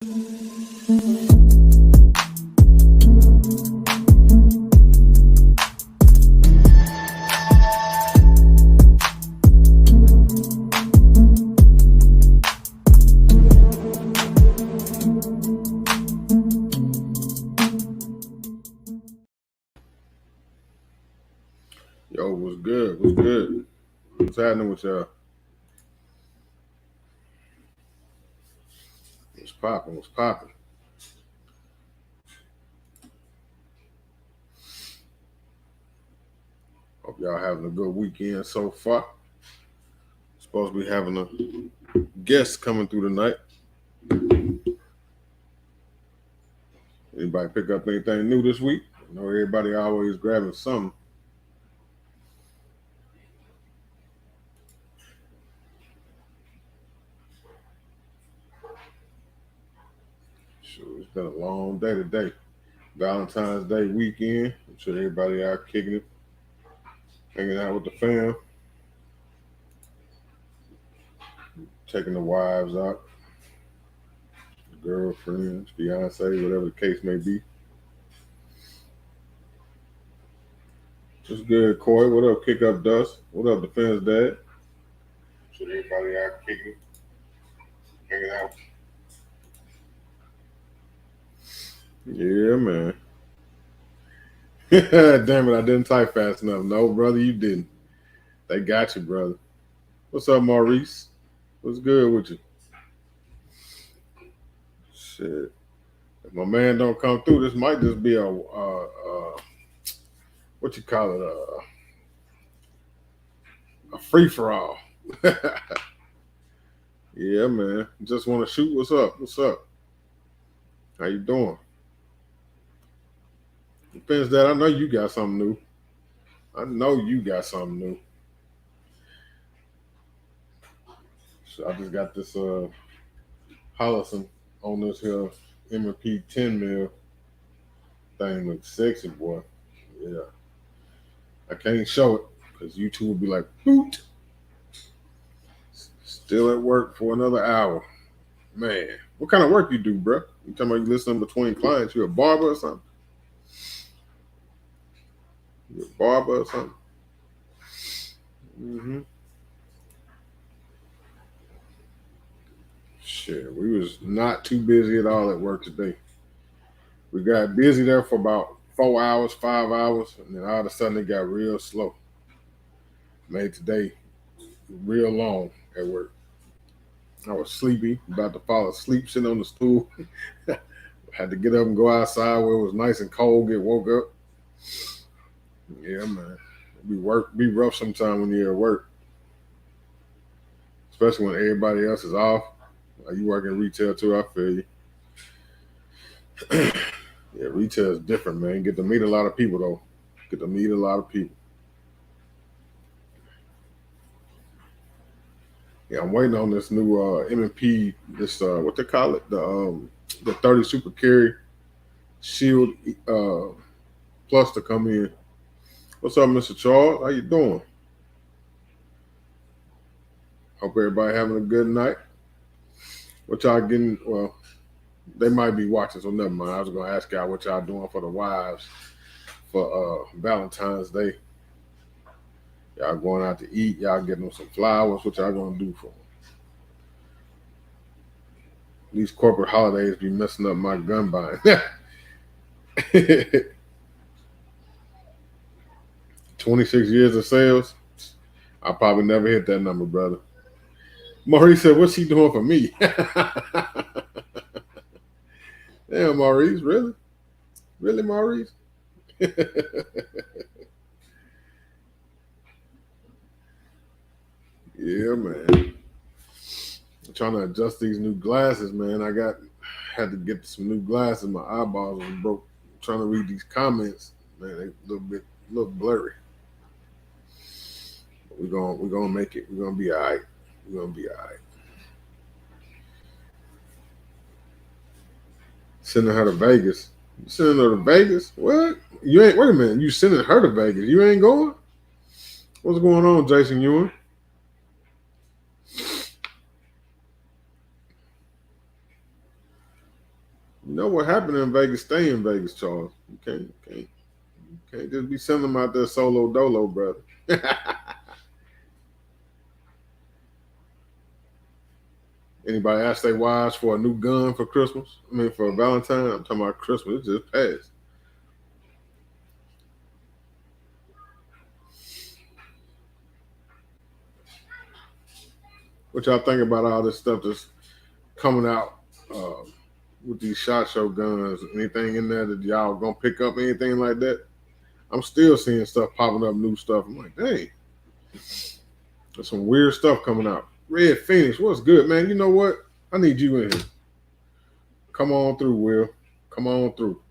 Yo, what's good? What's good? What's happening with y'all? What's popping? What's popping? Hope y'all having a good weekend so far. Supposed to be having a guest coming through tonight. Anybody pick up anything new this week? I know everybody always grabbing something. Sure, it's been a long day today. Valentine's Day weekend. I'm sure everybody out kicking it, hanging out with the fam, taking the wives out, girlfriends, fiance, whatever the case may be. What's good, Coy? What up, Kick Up Dust? What up, Defense Dad? Should everybody out kicking, hanging out? Yeah, man. Damn it, I didn't type fast enough. No, brother, you didn't. They got you, brother. What's up, Maurice? What's good with you? Shit. If my man don't come through, this might just be a what you call it, a free-for-all. Yeah, man. Just want to shoot. What's up? What's up? How you doing? Depends that I know you got something new. I know you got something new. So I just got this Hollison on this here M&P 10 mil thing. Looks sexy, boy. Yeah. I can't show it because YouTube will be like, boot. Still at work for another hour. Man, what kind of work you do, bro? You talking about you listening between clients? You a barber or something? You a barber or something? Mm-hmm. Shit, we was not too busy at all at work today. We got busy there for about 4 hours, 5 hours, and then all of a sudden it got real slow. Made today real long at work. I was sleepy, about to fall asleep, sitting on the stool. Had to get up and go outside where it was nice and cold, get woke up. Yeah, man. Be rough sometime when you're at work. Especially when everybody else is off. Like you work in retail too, I feel you. Yeah, retail is different, man. Get to meet a lot of people though. Get to meet a lot of people. Yeah, I'm waiting on this new M&P, this what they call it, the 30 Super Carry Shield Plus to come in. What's up, Mr. Charles? How you doing? Hope everybody having a good night. What y'all getting? Well, they might be watching, so never mind. I was gonna ask y'all what y'all doing for the wives for Valentine's Day. Y'all going out to eat? Y'all getting them some flowers? What y'all gonna do for them? These corporate holidays be messing up my gun buying. 26 years of sales. I probably never hit that number, brother. Maurice said, "What's he doing for me?" Damn, Maurice, really? Really, Maurice? Yeah, man. I'm trying to adjust these new glasses, man. Had to get some new glasses. My eyeballs were broke. I'm trying to read these comments, man. They a little blurry. But we're gonna make it. We're gonna be all right. We're gonna be all right. Sending her to Vegas. You sending her to Vegas? What? You ain't. Wait a minute. You sending her to Vegas? You ain't going? What's going on, Jason Ewan? You know what happened in Vegas? Stay in Vegas, Charles. You can't just be sending them out there solo dolo, brother. Anybody ask their wives for a new gun for Christmas? I mean, for Valentine? I'm talking about Christmas. It just passed. What y'all think about all this stuff that's coming out with these SHOT Show guns? Anything in there that y'all gonna pick up? Anything like that? I'm still seeing stuff popping up, new stuff. I'm like, dang, there's some weird stuff coming out. Red Phoenix, what's good, man? You know what? I need you in here. Come on through, Will. Come on through.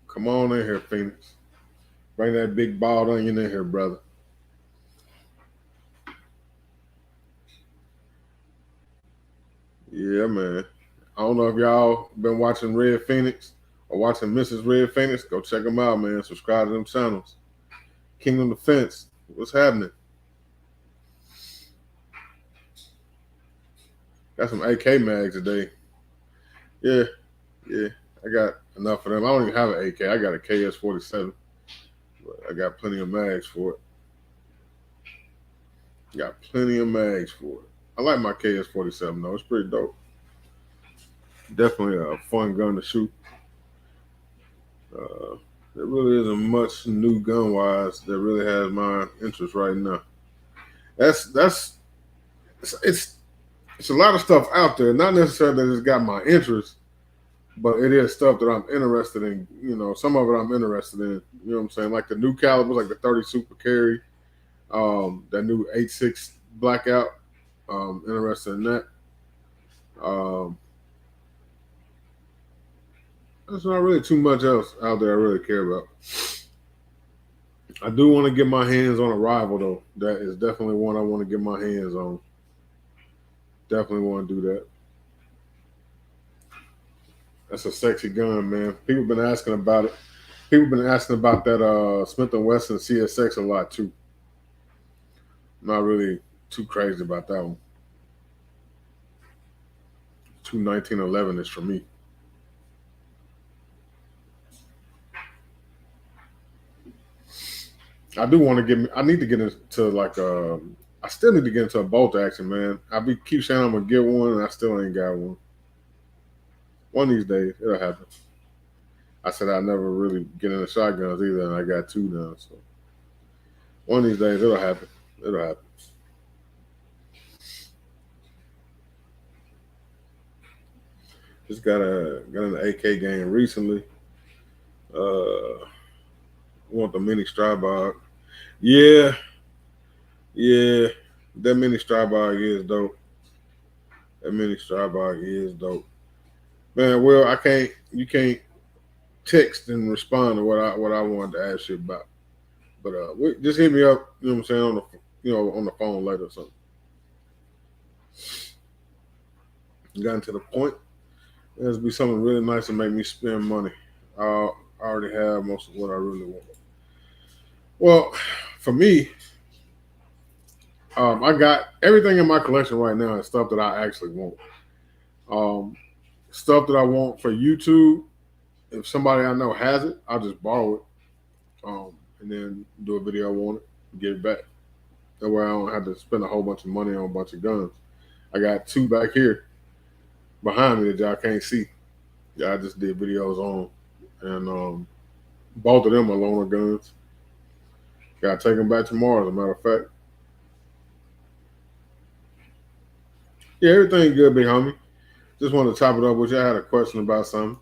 Come on in here, Phoenix. Bring that big bald onion in here, brother. Yeah, man. I don't know if y'all been watching Red Phoenix or watching Mrs. Red Phoenix. Go check them out, man. Subscribe to them channels. Kingdom Defense. What's happening? Got some AK mags today. Yeah. I got enough of them. I don't even have an AK. I got a KS-47. But I got plenty of mags for it. Got plenty of mags for it. I like my KS-47 though. It's pretty dope. Definitely a fun gun to shoot. There really isn't much new gun wise that really has my interest right now. It's a lot of stuff out there. Not necessarily that it's got my interest, but it is stuff that I'm interested in. You know, some of it I'm interested in. You know what I'm saying? Like the new calibers, like the 30 Super Carry, that new 8.6 Blackout. Interested in that. There's not really too much else out there I really care about. I do want to get my hands on a rival though. That is definitely one I want to get my hands on. Definitely want to do that. That's a sexy gun, man. People been asking about it. People been asking about that Smith & Wesson CSX a lot too. I'm not really too crazy about that one. 1911 is for me. I do want to get. I need to get into like I still need to get into a bolt action, man. Keep saying I'm gonna get one, and I still ain't got one. One of these days, it'll happen. I said I never really get into shotguns either, and I got two now. So one of these days, it'll happen. It'll happen. Just got an AK game recently. Want the mini Strybog. Yeah. That mini Strybog is dope. Man, well, you can't text and respond to what I wanted to ask you about. But just hit me up, you know what I'm saying, on the phone later or something. Gotten to the point. It has to be something really nice to make me spend money. I already have most of what I really want. Well, for me, I got everything in my collection right now is stuff that I actually want. Stuff that I want for YouTube. If somebody I know has it, I'll just borrow it, and then do a video on it and give it back. That way I don't have to spend a whole bunch of money on a bunch of guns. I got two back here behind me that y'all can't see. Yeah, I just did videos on, and both of them are loaner guns. Got to take them back tomorrow, as a matter of fact. Yeah, everything good, big homie. Just wanted to top it up with you. I had a question about something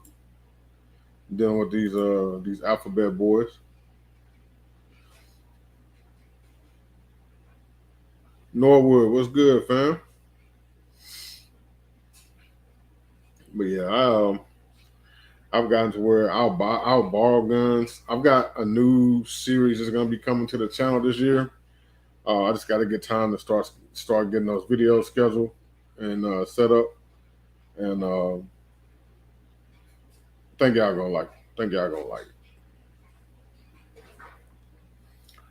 dealing with these alphabet boys. Norwood, what's good, fam? But yeah, I've gotten to where I'll borrow guns. I've got a new series that's gonna be coming to the channel this year. I just got to get time to start getting those videos scheduled and set up. And think y'all gonna like it.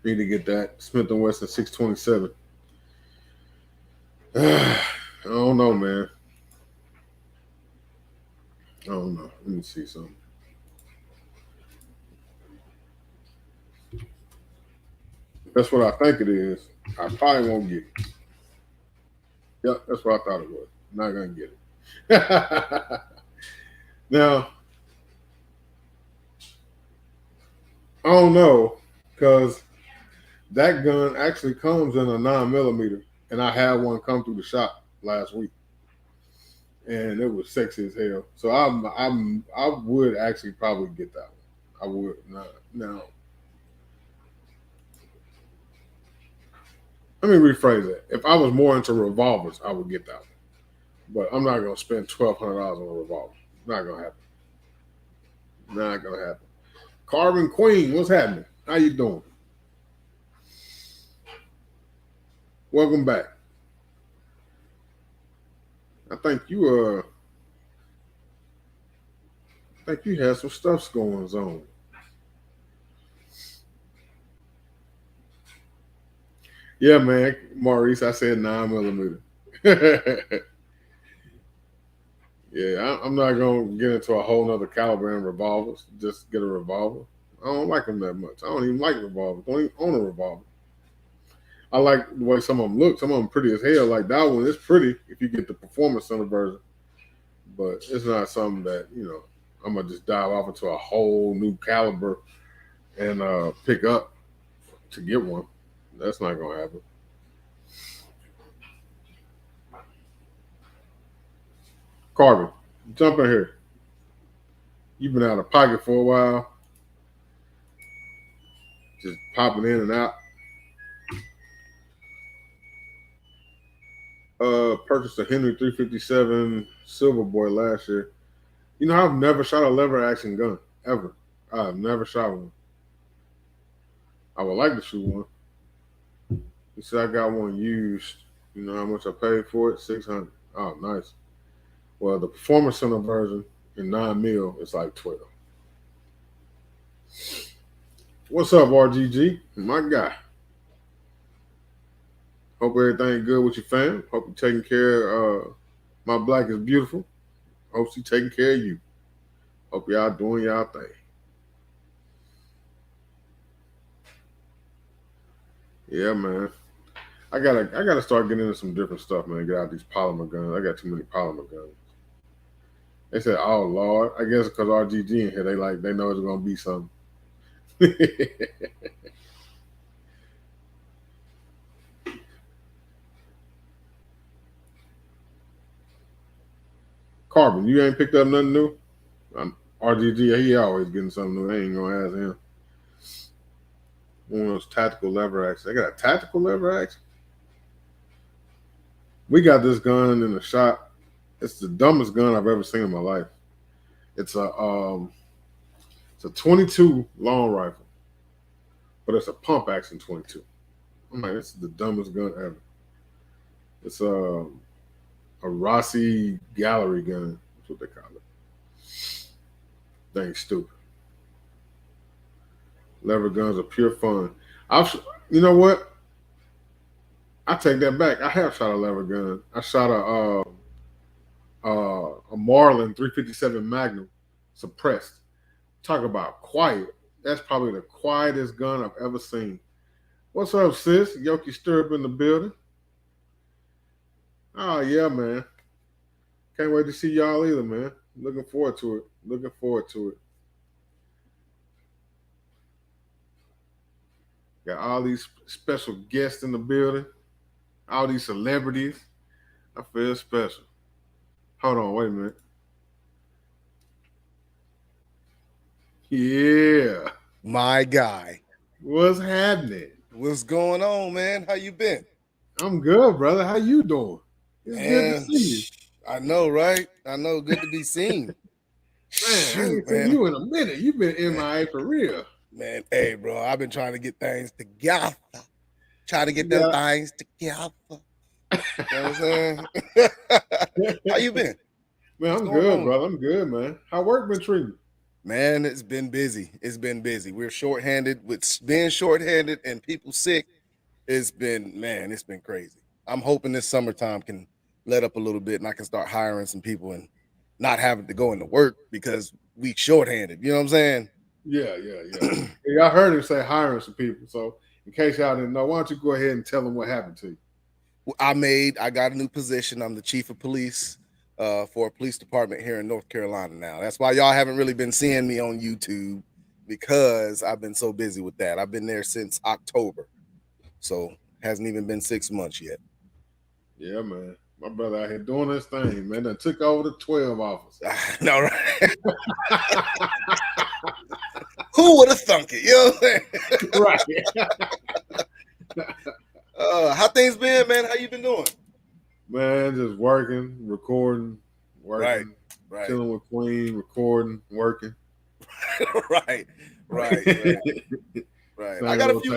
Need to get that Smith & Wesson 627. I don't know, man. I don't know. Let me see something. That's what I think it is. I probably won't get it. Yep, that's what I thought it was. I'm not gonna get it. Now, I don't know, because that gun actually comes in a 9mm, and I had one come through the shop last week, and it was sexy as hell. So I would actually probably get that one. I would not. Now, let me rephrase that. If I was more into revolvers, I would get that one. But I'm not gonna spend $1,200 on a revolver. Not gonna happen. Not gonna happen. Carvin Queen, what's happening? How you doing? Welcome back. I think you had some stuff going on. Yeah, man, Maurice, I said 9mm. Yeah, I'm not gonna get into a whole nother caliber in revolvers. Just get a revolver. I don't like them that much. I don't even like revolvers. Don't even own a revolver. I like the way some of them look. Some of them pretty as hell. Like that one is pretty if you get the performance center version, but it's not something that I'm gonna just dive off into a whole new caliber and pick up to get one. That's not gonna happen. Carvin, jump in here. You've been out of pocket for a while, just popping in and out. Purchased a Henry 357 Silver Boy last year. I've never shot a lever action gun ever. I've never shot one. I would like to shoot one. You said I got one used. You know how much I paid for it? $600. Oh, nice. Well, the performance center version in 9mm is like 12. What's up, RGG? My guy. Hope everything good with your fam. Hope you're taking care of my black is beautiful. Hope she's taking care of you. Hope y'all doing y'all thing. Yeah, man. I gotta start getting into some different stuff, man. Get out these polymer guns. I got too many polymer guns. They said, "Oh Lord," I guess because RGG in here, they know it's gonna be something. Carbon, you ain't picked up nothing new. RGG, he always getting something new. I ain't gonna ask him. One of those tactical lever action. They got a tactical lever action. We got this gun in the shop. It's the dumbest gun I've ever seen in my life. It's a 22 long rifle, but it's a pump action 22. I'm like, this is the dumbest gun ever. It's a Rossi gallery gun. That's what they call it. Dang stupid. Lever guns are pure fun. You know what? I take that back. I have shot a lever gun. I shot a Marlin 357 Magnum suppressed. Talk about quiet. That's probably the quietest gun I've ever seen. What's up, sis? Yoki Stirrup in the building. Oh yeah, man. Can't wait to see y'all either, man. Looking forward to it. Looking forward to it. Got all these special guests in the building. All these celebrities. I feel special. Hold on, wait a minute. Yeah. My guy. What's happening? What's going on, man? How you been? I'm good, brother. How you doing? It's good to see you. I know, right? I know. Good to be seen. Man, I ain't seen you in a minute. You've been MIA for real. Man, hey, bro, I've been trying to get things together. Trying to get them things together. You know what I'm saying? How you been? Man, I'm good, brother. I'm good, man. How work been treating you? Man, it's been busy. It's been busy. We're shorthanded. With being shorthanded and people sick, it's been crazy. I'm hoping this summertime can let up a little bit and I can start hiring some people and not having to go into work because we shorthanded. You know what I'm saying? Yeah. Yeah, I heard him say hiring some people. So in case y'all didn't know, why don't you go ahead and tell them what happened to you? I got a new position. I'm the chief of police for a police department here in North Carolina now. That's why y'all haven't really been seeing me on YouTube because I've been so busy with that. I've been there since October. So hasn't even been 6 months yet. Yeah, man. My brother out here doing this thing, man. That took over the 12 office. No, right? Who would have thunk it? You know what I'm saying? Right. How things been, man? How you been doing? Man, just working, recording, working, right. chilling with Queen, recording, working. right. Right. I got a few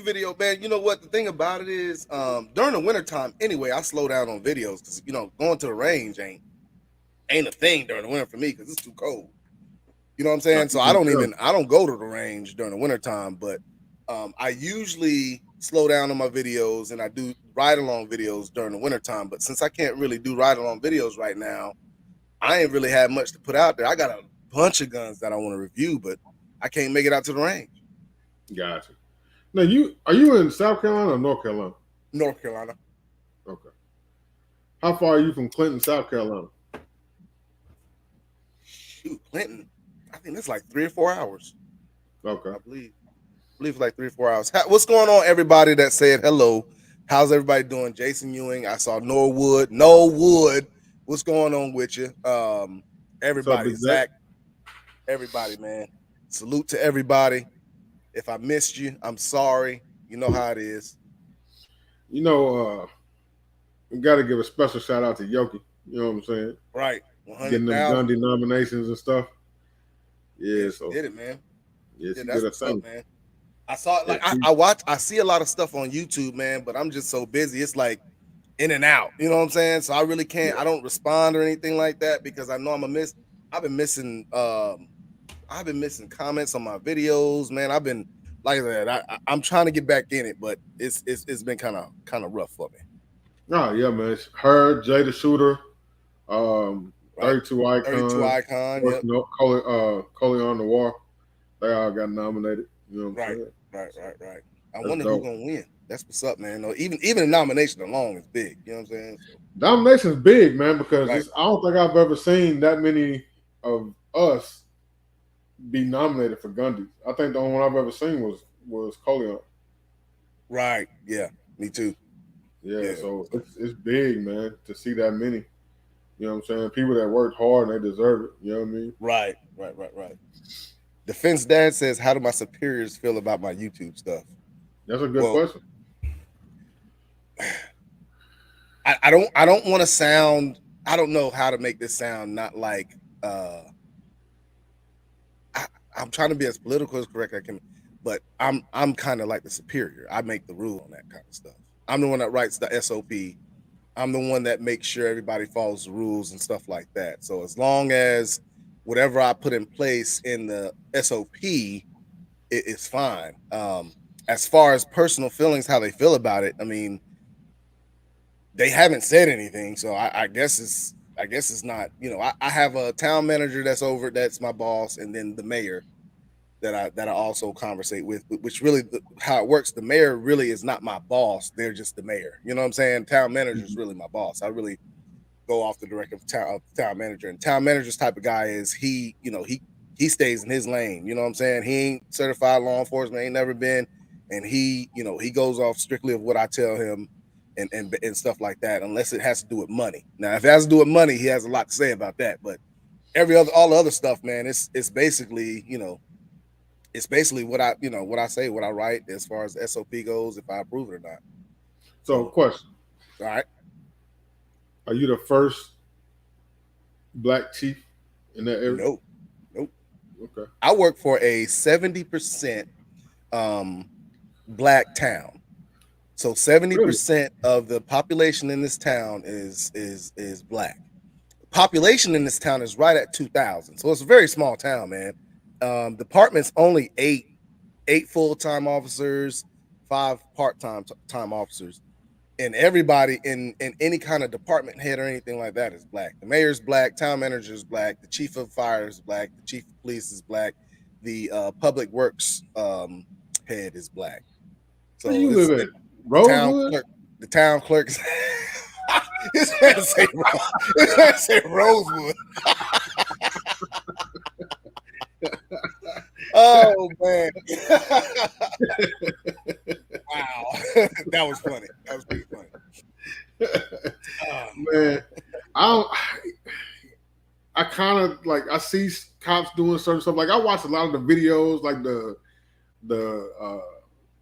videos, man. You know what? The thing about it is, during the wintertime, anyway, I slow down on videos because going to the range ain't a thing during the winter for me because it's too cold. You know what I'm saying? So I don't go to the range during the wintertime, but I usually slow down on my videos and I do ride along videos during the wintertime. But since I can't really do ride along videos right now, I ain't really had much to put out there. I got a bunch of guns that I want to review, but I can't make it out to the range. Gotcha. Now, are you in South Carolina or North Carolina? North Carolina. Okay. How far are you from Clinton, South Carolina? Shoot, Clinton. I think that's like 3 or 4 hours. Okay. I believe it's like 3 or 4 hours. What's going on, everybody that said hello? How's everybody doing? Jason Ewing. I saw Norwood. What's going on with you? Everybody, Zach. Everybody, man. Salute to everybody. If I missed you, I'm sorry. You know how it is. We got to give a special shout out to Yoki. You know what I'm saying? Right. Getting them Gundy nominations and stuff. Yeah, so did it, man. Yes, yeah, that's what's up, man. I saw it. Like I see a lot of stuff on YouTube, man, but I'm just so busy. It's like in and out. You know what I'm saying? So I really can't. Yeah. I don't respond or anything like that because I know I'm a miss. I've been missing comments on my videos, man. I've been like that. I'm trying to get back in it, but it's been kind of rough for me. Oh yeah, man. It's her, Jay the Shooter, 32 Icon, yep. Coley on the War. They all got nominated. You know what I'm saying? Right. I wonder who's gonna win. That's what's up, man. No, even the nomination alone is big. You know what I'm saying? So, nomination is big, man, because I don't think I've ever seen that many of us be nominated for Gundy. I think the only one I've ever seen was Coleon. Right. Yeah. Me too. Yeah. So it's big, man, to see that many. You know what I'm saying? People that worked hard and they deserve it. You know what I mean? Right. Defense Dad says, "How do my superiors feel about my YouTube stuff?" That's a good question. I don't want to sound. I don't know how to make this sound not like. I'm trying to be as political as correct I can, but I'm kind of like the superior. I make the rule on that kind of stuff. I'm the one that writes the SOP. I'm the one that makes sure everybody follows the rules and stuff like that. So as long as whatever I put in place in the SOP, it's fine. As far as personal feelings, how they feel about it, I mean, they haven't said anything, so I guess it's not. You know, I have a town manager that's my boss, and then the mayor that I also conversate with. Which really how it works. The mayor really is not my boss; they're just the mayor. You know what I'm saying? Town manager is really my boss. I really go off the directive of town manager, and town manager's type of guy is he. You know, he stays in his lane. You know what I'm saying? He ain't certified law enforcement, ain't never been, and he goes off strictly of what I tell him. And stuff like that, unless it has to do with money. Now, if it has to do with money, he has a lot to say about that. But all the other stuff, man, it's basically, it's basically what I say, what I write as far as the SOP goes, if I approve it or not. So question. All right. Are you the first black chief in that area? Nope. Okay. I work for a 70% black town. So 70% of the population in this town is black. Population in this town is right at 2,000. So it's a very small town, man. Department's only eight full-time officers, 5 part-time officers. and everybody in any kind of department head or anything like that is black. The mayor's black, town manager is black, the chief of fire is black, the chief of police is black, the public works head is black. Where So you live at? the town Rosewood? clerk. The town clerks. This man say this man say Rosewood. Oh man! Wow, that was funny. That was pretty funny. Man, I kind of like I see cops doing certain stuff. Like I watch a lot of the videos, like the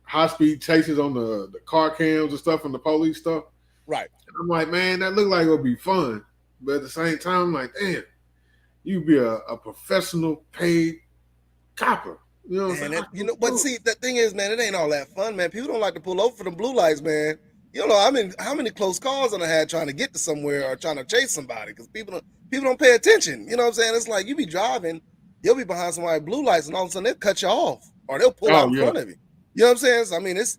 high speed chases on the car cams and stuff and the police stuff. Right. And I'm like, man, that looked like it would be fun, but at the same time, I'm like, damn, you'd be a professional paid copper. You know what I'm saying? But see, the thing is, man, it ain't all that fun, man. People don't like to pull over for the blue lights, man. You know, I mean, how many close calls I had trying to get to somewhere or trying to chase somebody because people don't pay attention. You know what I'm saying? It's like you be driving, you'll be behind somebody blue lights, and all of a sudden they'll cut you off or they'll pull out in front of you. You know what I'm saying? So, I mean, it's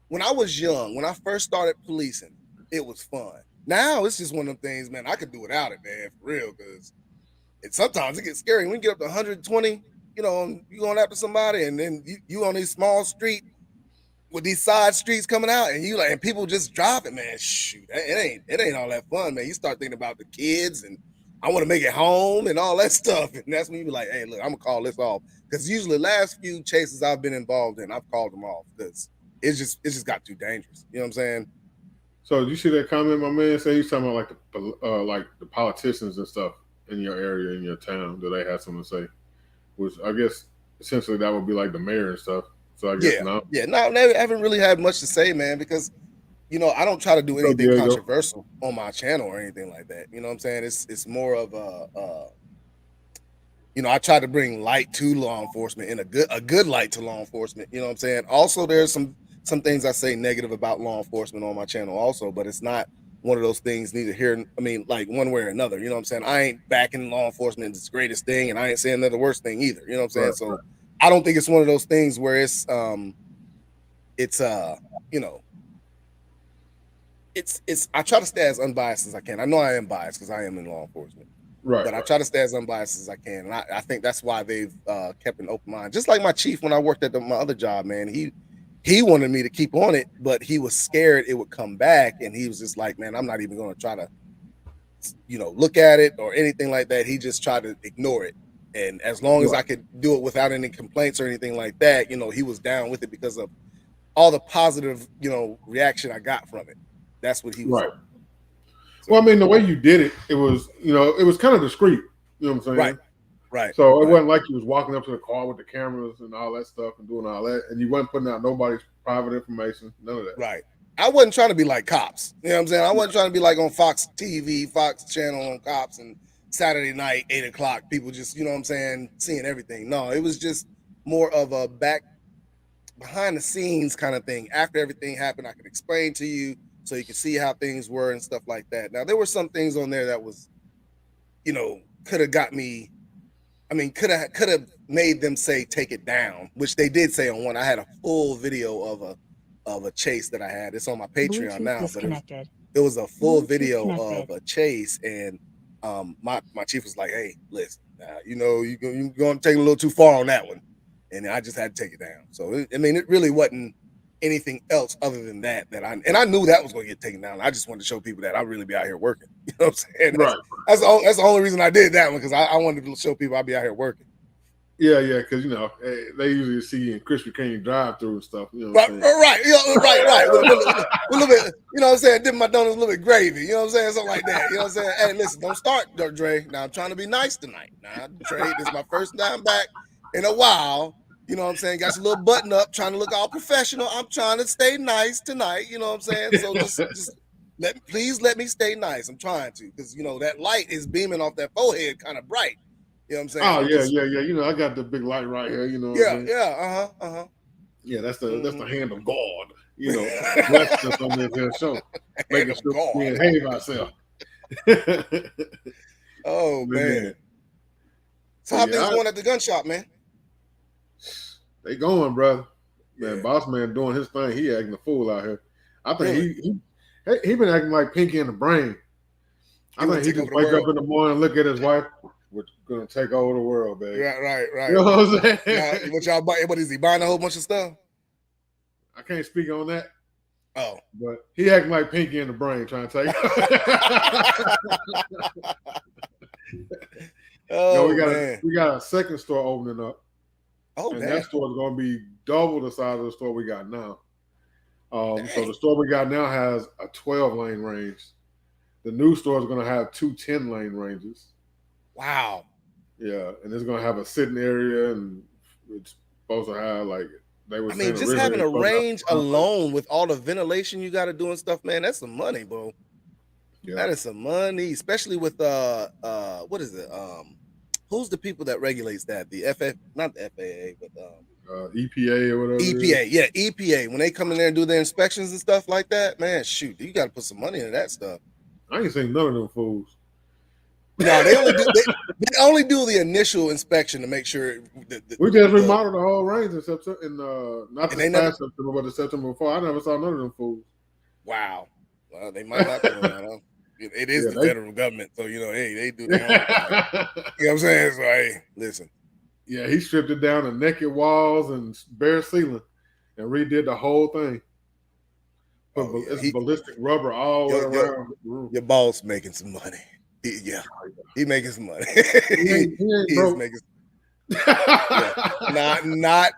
when I was young, when I first started policing, it was fun. Now it's just one of them things, man. I could do without it, man, for real, because sometimes it gets scary. When you get up to 120, you know, you going after somebody, and then you on these small street with these side streets coming out, and you like, and people just driving, man. Shoot, it ain't all that fun, man. You start thinking about the kids, and I want to make it home and all that stuff, and that's when you be like, hey, look, I'm gonna call this off, because usually the last few chases I've been involved in, I've called them off because it's just got too dangerous. You know what I'm saying? So did you see that comment my man said? He's talking about like the politicians and stuff in your area, in your town, that they had something to say, which I guess essentially that would be like the mayor and stuff. So I guess no, they haven't really had much to say, man, because you know I don't try to do anything controversial on my channel or anything like that. You know what I'm saying? It's more of you know, I try to bring light to law enforcement and a good light to law enforcement. You know what I'm saying? Also, there's some things I say negative about law enforcement on my channel also, but it's not one of those things neither here. I mean, like one way or another. You know what I'm saying? I ain't backing law enforcement as the greatest thing, and I ain't saying they're the worst thing either. You know what I'm saying? Right, so I don't think it's one of those things where it's you know, it's I try to stay as unbiased as I can. I know I am biased because I am in law enforcement. Right. But I try to stay as unbiased as I can. And I think that's why they've kept an open mind. Just like my chief when I worked at my other job, man. He wanted me to keep on it, but he was scared it would come back. And he was just like, man, I'm not even going to try to, you know, look at it or anything like that. He just tried to ignore it. And as long as I could do it without any complaints or anything like that, you know, he was down with it because of all the positive, you know, reaction I got from it. That's what he was. Right. So, well, I mean, the way you did it, it was, you know, it was kind of discreet. You know what I'm saying? Right. So it wasn't like you was walking up to the car with the cameras and all that stuff and doing all that, and you wasn't putting out nobody's private information, none of that. Right. I wasn't trying to be like cops. You know what I'm saying? I wasn't trying to be like on Fox TV, Fox channel on cops and Saturday night, 8 o'clock, people just, you know what I'm saying, seeing everything. No, it was just more of a behind the scenes kind of thing. After everything happened, I could explain to you so you could see how things were and stuff like that. Now, there were some things on there that was, you know, could have got me, I mean, could have made them say take it down, which they did say on one. I had a full video of a chase that I had. It's on my Patreon now, but it was a full video of a chase, and my chief was like, "Hey, listen, you know, you're going to take a little too far on that one," and I just had to take it down. So I mean, it really wasn't anything else other than that I knew that was going to get taken down. I just wanted to show people that I really be out here working. You know what I'm saying? That's the only reason I did that one, because I wanted to show people I'd be out here working. Yeah, because you know they usually see you in Krispy Kreme drive-through and stuff. You know right. You know, right. With a little bit, you know what I'm saying? Dip my donuts a little bit gravy. You know what I'm saying? Something like that. You know what I'm saying? Hey, listen, don't start, Dre. Now I'm trying to be nice tonight. Now, Dre, this is my first time back in a while. You know what I'm saying? Got your little button up, trying to look all professional. I'm trying to stay nice tonight. You know what I'm saying? So just please let me stay nice. I'm trying to, because you know that light is beaming off that forehead kind of bright. You know what I'm saying? Oh yeah. You know, I got the big light right here. You know. Yeah. Yeah, that's the hand of God. You know, that's just on this show, making sure we behave ourselves. Oh man. So how things going at the gun shop, man? They going, brother. Man, Boss Man doing his thing. He acting a fool out here. I think Really? he been acting like Pinky in the Brain. I He think would he take just over the wake up world. in the morning, look at his wife. We're gonna take over the world, baby. Right. You know what I'm saying? What is he buying a whole bunch of stuff? I can't speak on that. Oh, but he acting like Pinky in the Brain, trying to take. Man. We got a second store opening up. Oh, and damn. that store is going to be double the size of the store we got now. So the store we got now has a 12-lane range. The new store is going to have 2 10-lane ranges. Wow. Yeah, and it's going to have a sitting area, and it's supposed to have they were saying just having a range alone with all the ventilation you got to do and stuff, man, that's some money, bro. Yeah. That is some money, especially with what is it? Who's the people that regulates that? The not the FAA, but EPA or whatever. EPA, yeah, EPA. When they come in there and do their inspections and stuff like that, man, shoot, you got to put some money into that stuff. I ain't seen none of them fools. No, they only do the initial inspection to make sure. We just remodeled the whole range in September, not this past September, but the September before. I never saw none of them fools. Wow. Well, they might not be doing that. It is the federal government, so hey, they do their own thing. You know what I'm saying? So hey, listen. Yeah, he stripped it down to naked walls and bare ceiling, and redid the whole thing. It's ballistic rubber all the way around the room. Your boss making some money. He making some money. He ain't broke. Making not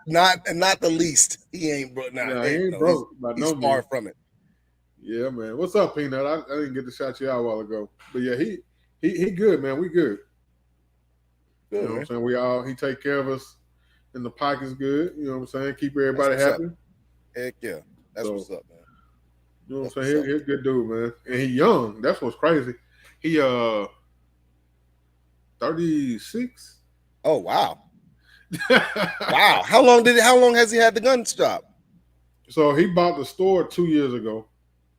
the least. He ain't broke. He ain't broke. He's far from it. Yeah, man. What's up, Peanut? I didn't get to shout you out a while ago, but yeah, he good, man. We good. Good, you know what I'm saying? He take care of us in the pockets good. You know what I'm saying? Keep everybody happy. Heck yeah. That's what's up, man. You know what I'm saying? He's a good dude, man. And he young. That's what's crazy. He 36. Oh wow. Wow. How long has he had the gun shop? So he bought the store 2 years ago.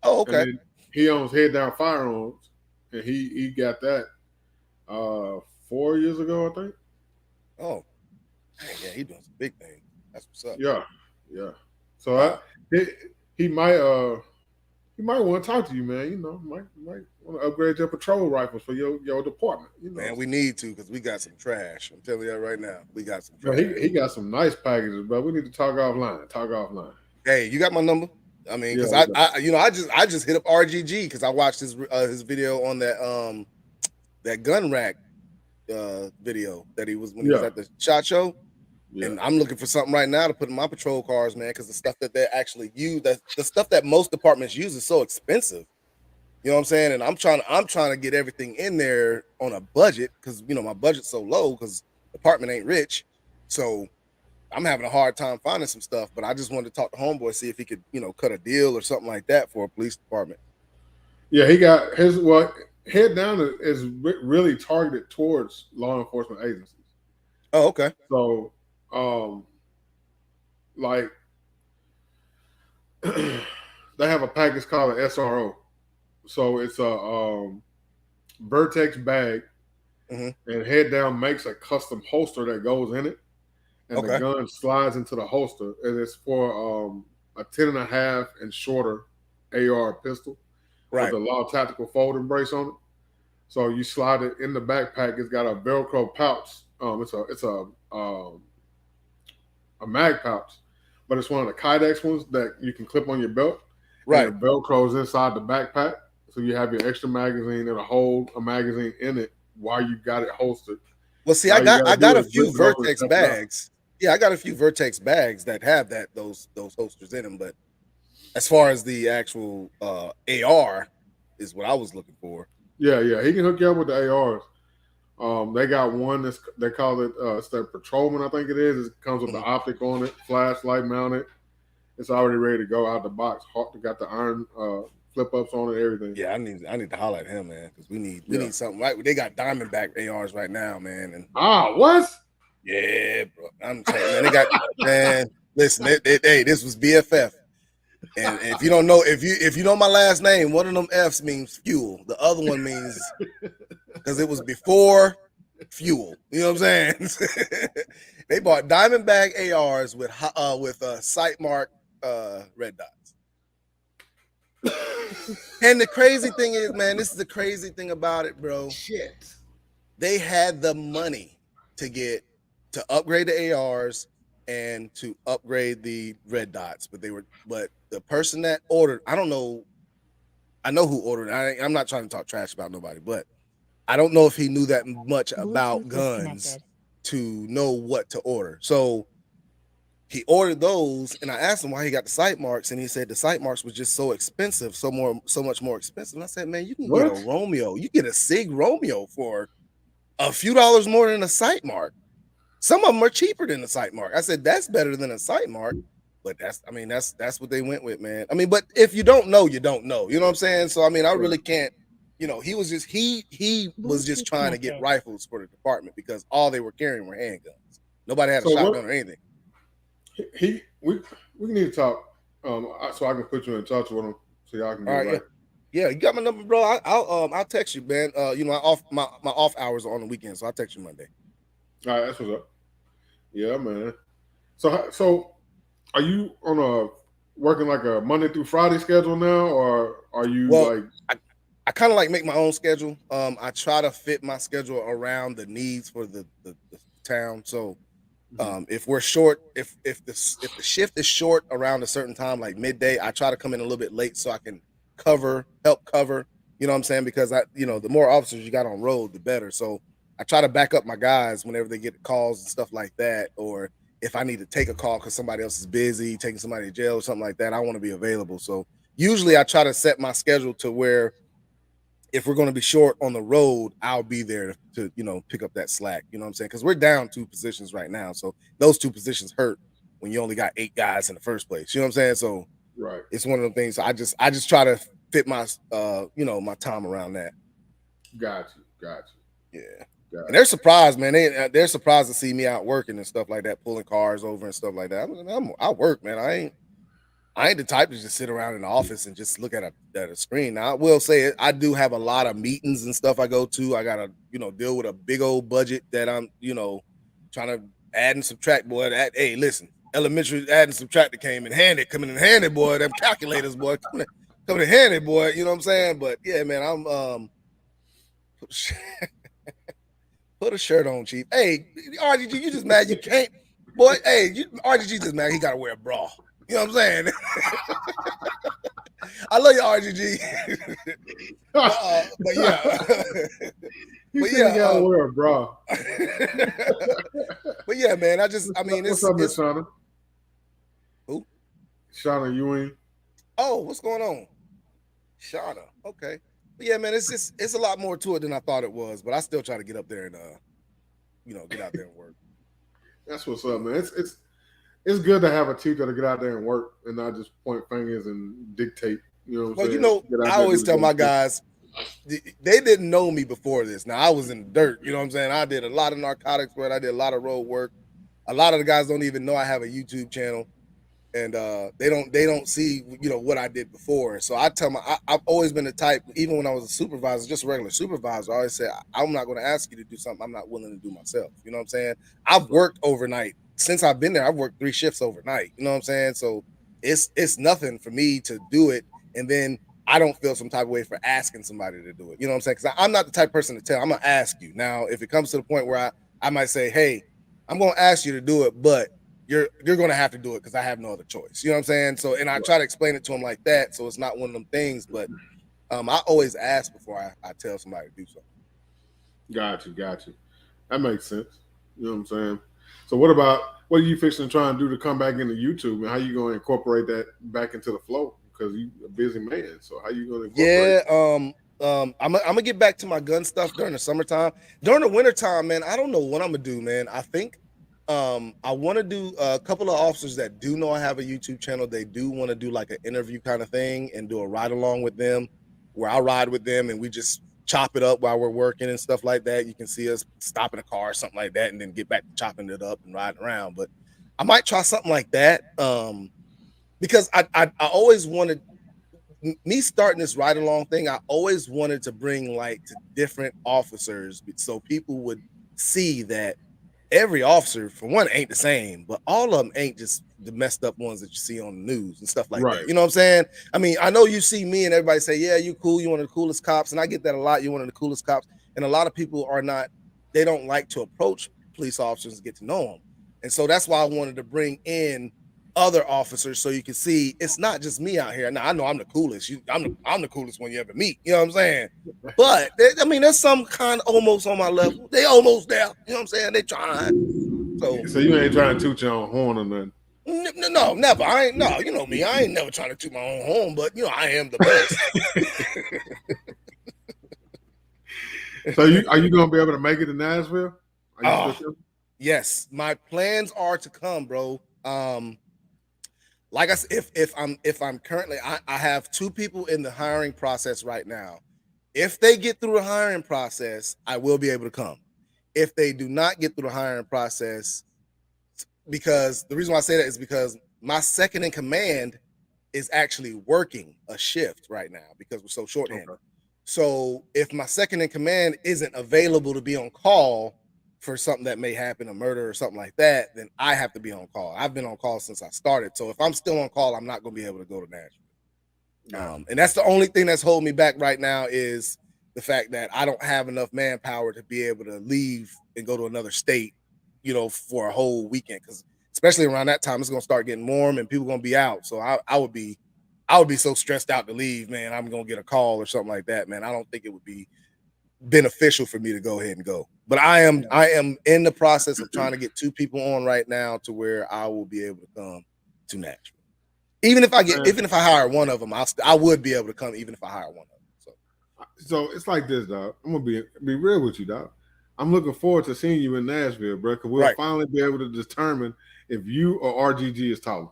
Oh, okay. And then he owns Head Down Firearms, and he got that 4 years ago, I think. Oh, yeah, he doing some big things. That's what's up. Yeah. So he might want to talk to you, man. You know, might want to upgrade your patrol rifles for your department. You know, man, we need to because we got some trash. I'm telling you that right now. We got some trash. He got some nice packages, but we need to talk offline. Hey, you got my number? I mean, because I just hit up RGG because I watched his video on that gun rack video that he was when he was at the SHOT Show. Yeah. And I'm looking for something right now to put in my patrol cars, man, because the stuff that they actually use, the stuff that most departments use is so expensive. You know what I'm saying? And I'm trying to get everything in there on a budget because my budget's so low because the department ain't rich. So I'm having a hard time finding some stuff, but I just wanted to talk to homeboy, see if he could, cut a deal or something like that for a police department. Yeah, he got his Head Down is really targeted towards law enforcement agencies. Oh, okay. So, they have a package called an SRO. So it's a Vertex bag, and Head Down makes a custom holster that goes in it. And the gun slides into the holster, and it's for a 10.5 and shorter AR pistol with a law tactical folding brace on it. So you slide it in the backpack. It's got a Velcro pouch. It's a mag pouch, but it's one of the Kydex ones that you can clip on your belt. Right. And the Velcro's inside the backpack, so you have your extra magazine and hold a magazine in it while you got it holstered. Well, see, I got a few Vertex bags. Yeah, I got a few Vertex bags that have those holsters in them, but as far as the actual AR is what I was looking for. Yeah, he can hook you up with the ARs. They got one they call it it's their Patrolman, I think it is. It comes with the optic on it, flashlight mounted. It's already ready to go out the box. Got the iron flip ups on it, everything. Yeah, I need to holler at him, man, because we need something right. They got Diamondback ARs right now, man. And what? Yeah, bro. I'm telling you, man, they got man. Listen, hey, this was BFF. And if you don't know, if you know my last name, one of them F's means fuel. The other one means because it was before fuel. You know what I'm saying? They bought Diamondback ARs with sight mark red dots. And the crazy thing is, man, this is the crazy thing about it, bro. Shit. They had the money to upgrade the ARs and to upgrade the red dots, but the person that ordered, I don't know, I know who ordered it. I'm not trying to talk trash about nobody, but I don't know if he knew that much about guns to know what to order. So he ordered those, and I asked him why he got the sight marks, and he said the sight marks was just so expensive, so much more expensive. And I said, man, you can get a Romeo, you get a Sig Romeo for a few dollars more than a sight mark. Some of them are cheaper than a sight mark. I said that's better than a sight mark, but that's what they went with, man. I mean, but if you don't know, you don't know. You know what I'm saying? So I mean, I really can't. You know, he was just trying to get rifles for the department because all they were carrying were handguns. Nobody had a shotgun or anything. We need to talk, so I can put you in touch with him so y'all can get right. Yeah, you got my number, bro. I'll text you, man. You know, my off hours are on the weekend, so I'll text you Monday. All right, that's what's up. Yeah, man. So are you on a working like a Monday through Friday schedule now, or are you like? I kind of like make my own schedule. I try to fit my schedule around the needs for the town. So if we're short, if the shift is short around a certain time, like midday, I try to come in a little bit late so I can help cover. You know what I'm saying? Because the more officers you got on road, the better. So I try to back up my guys whenever they get calls and stuff like that, or if I need to take a call because somebody else is busy, taking somebody to jail or something like that, I want to be available. So usually I try to set my schedule to where if we're going to be short on the road, I'll be there to pick up that slack. You know what I'm saying? Because we're down 2 positions right now. So those 2 positions hurt when you only got 8 guys in the first place. You know what I'm saying? So it's one of them things. I just try to fit my my time around that. Got you. Yeah. And they're surprised, man. They're surprised to see me out working and stuff like that, pulling cars over and stuff like that. I work, man. I ain't the type to just sit around in the office and just look at a screen. Now, I will say I do have a lot of meetings and stuff I go to. I gotta, deal with a big old budget that I'm, trying to add and subtract, boy. Hey, listen, elementary add and subtract coming in handy, boy. Them calculators, boy, coming in handy, boy. You know what I'm saying? But yeah, man, I'm put a shirt on, Chief. Hey, RGG, you just mad you can't, boy. Hey, RGG just mad he gotta wear a bra. You know what I'm saying? I love you, RGG. but yeah. You gotta wear a bra. But yeah, man, what's up, Miss Shauna? Who? Shauna Ewing. Oh, what's going on? Shauna. Okay. But yeah, man, it's a lot more to it than I thought it was, but I still try to get up there and get out there and work. That's what's up, man. It's good to have a teacher to get out there and work and not just point fingers and dictate. You know what I'm saying? I always tell my guys, they didn't know me before this. Now I was in the dirt. You know what I'm saying? I did a lot of narcotics work. I did a lot of road work. A lot of the guys don't even know I have a YouTube channel, and they don't see what I did before. So I tell them I've always been the type, even when I was a supervisor, just a regular supervisor, I always say I'm not going to ask you to do something I'm not willing to do myself. You know what I'm saying? I've worked overnight. Since I've been there, I've worked 3 shifts overnight. You know what I'm saying? So it's nothing for me to do it, and then I don't feel some type of way for asking somebody to do it. You know what I'm saying? Because I'm not the type of person to tell. I'm gonna ask you. Now, if it comes to the point where I might say, hey, I'm gonna ask you to do it, but you're gonna have to do it because I have no other choice. You know what I'm saying? So, and I try to explain it to them like that, so it's not one of them things. But I always ask before I tell somebody to do something. Got you. That makes sense. You know what I'm saying? So what are you fixing to try and do to come back into YouTube, and how you going to incorporate that back into the flow? Because you're a busy man, so how you going to incorporate? Yeah, I'm gonna get back to my gun stuff during the summertime. During the wintertime, man, I don't know what I'm gonna do, man. I think I want to do a couple of officers that do know I have a YouTube channel. They do want to do like an interview kind of thing and do a ride along with them, where I ride with them and we just chop it up while we're working and stuff like that. You can see us stop in a car or something like that and then get back to chopping it up and riding around. But I might try something like that because I always wanted, me starting this ride along thing, I always wanted to bring like to different officers so people would see that, every officer, for one, ain't the same, but all of them ain't just the messed up ones that you see on the news and stuff like that. You know what I'm saying? I mean, I know you see me and everybody say, yeah, you cool, you one of the coolest cops, and I get that a lot. You're one of the coolest cops, and a lot of people are not. They don't like to approach police officers and get to know them, and so that's why I wanted to bring in other officers so you can see it's not just me out here. Now I know I'm the coolest. I'm the coolest one you ever meet. You know what I'm saying? But I mean, there's some kind of almost on my level. They almost there. You know what I'm saying? They trying. So you ain't trying to toot your own horn or nothing. No, never. I ain't. No, you know me. I ain't never trying to toot my own horn, but you know I am the best. So are you gonna be able to make it to Nashville? Yes, my plans are to come, bro. Like I said, if I'm currently, I have 2 people in the hiring process right now. If they get through the hiring process, I will be able to come. If they do not get through the hiring process, because the reason why I say that is because my second in command is actually working a shift right now because we're so shorthanded. Okay. So if my second in command isn't available to be on call for something that may happen, a murder or something like that, then I have to be on call. I've been on call since I started. So if I'm still on call, I'm not going to be able to go to Nashville. Yeah. And that's the only thing that's holding me back right now is the fact that I don't have enough manpower to be able to leave and go to another state, you know, for a whole weekend. Because especially around that time, it's going to start getting warm and people are going to be out. So I would be so stressed out to leave, man. I'm going to get a call or something like that, man. I don't think it would be beneficial for me to go ahead and go. But I am in the process of trying to get 2 people on right now to where I will be able to come to Nashville. Even if I hire one of them, I would be able to come even if I hire one of them. So it's like this, dog. I'm gonna be real with you, dog. I'm looking forward to seeing you in Nashville, bro, because we'll finally be able to determine if you or RGG is taller.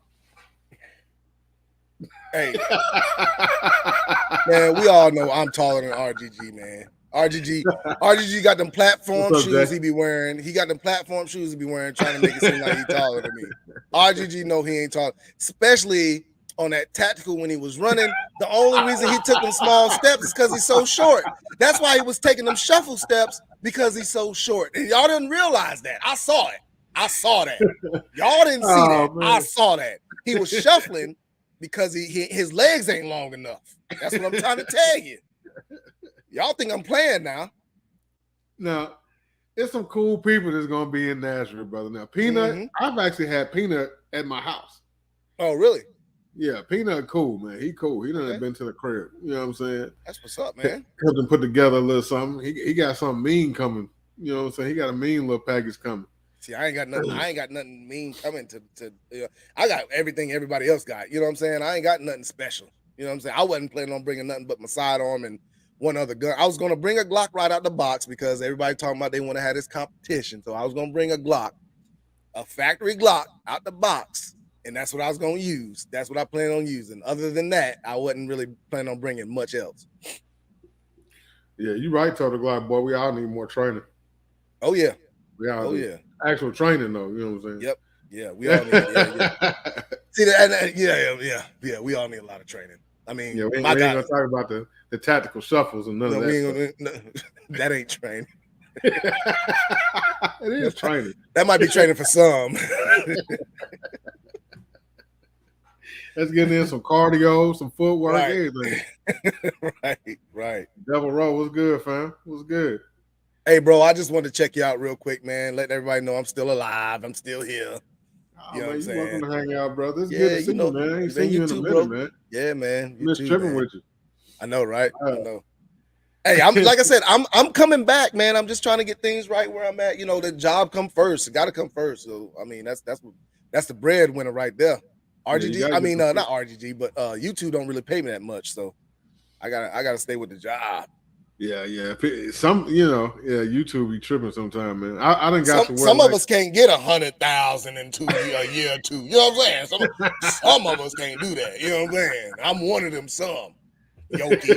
Hey, man, we all know I'm taller than RGG, man. RGG got them platform shoes he be wearing. He got them platform shoes he be wearing, trying to make it seem like he's taller than me. RGG know he ain't tall, especially on that tactical when he was running. The only reason he took them small steps is because he's so short. That's why he was taking them shuffle steps, because he's so short. And y'all didn't realize that. I saw it. Y'all didn't see that. Man. I saw that. He was shuffling because his legs ain't long enough. That's what I'm trying to tell you. Y'all think I'm playing now. Now, there's some cool people that's going to be in Nashville, brother. Now, Peanut, I've actually had Peanut at my house. Oh, really? Yeah, Peanut cool, man. He cool. He done been to the crib. You know what I'm saying? That's what's up, man. Helped him put together a little something. He got something mean coming. You know what I'm saying? He got a mean little package coming. See, I ain't got nothing mean coming to I got everything everybody else got. You know what I'm saying? I ain't got nothing special. You know what I'm saying? I wasn't planning on bringing nothing but my sidearm and one other gun. I was going to bring a Glock right out the box because everybody talking about they want to have this competition. So I was going to bring a Glock, a factory Glock out the box, and that's what I was going to use. That's what I plan on using. Other than that, I wasn't really planning on bringing much else. Yeah, you right, Total Glock, boy. We all need more training. Oh, yeah. We all need actual training, though. You know what I'm saying? Yep. Yeah, we all need yeah. See, yeah, we all need a lot of training. I mean, we ain't gonna talk about the tactical shuffles and none of that. That ain't training. It is training. That might be training for some. Let's get in some cardio, some footwork, everything. Right. Devil Row, what's good, fam? What's good? Hey, bro, I just wanted to check you out real quick, man. Let everybody know I'm still alive. I'm still here. You know what I'm saying? You're welcome to hang out, brother. It's good to see you, man. I ain't seen you in a minute, man. Yeah, man. Miss tripping with you. I know, right? I know. Hey, like I said, I'm coming back, man. I'm just trying to get things right where I'm at. You know, the job come first. It got to come first. So, I mean, that's the breadwinner right there. RGG, not RGG, but YouTube don't really pay me that much. So, I gotta stay with the job. Yeah. Some, YouTube be tripping sometime, man. I done got to where some of us can't get 100,000 in a year or two. You know what I'm saying? Some of us can't do that. You know what I'm saying? I'm one of them. Some Yoki.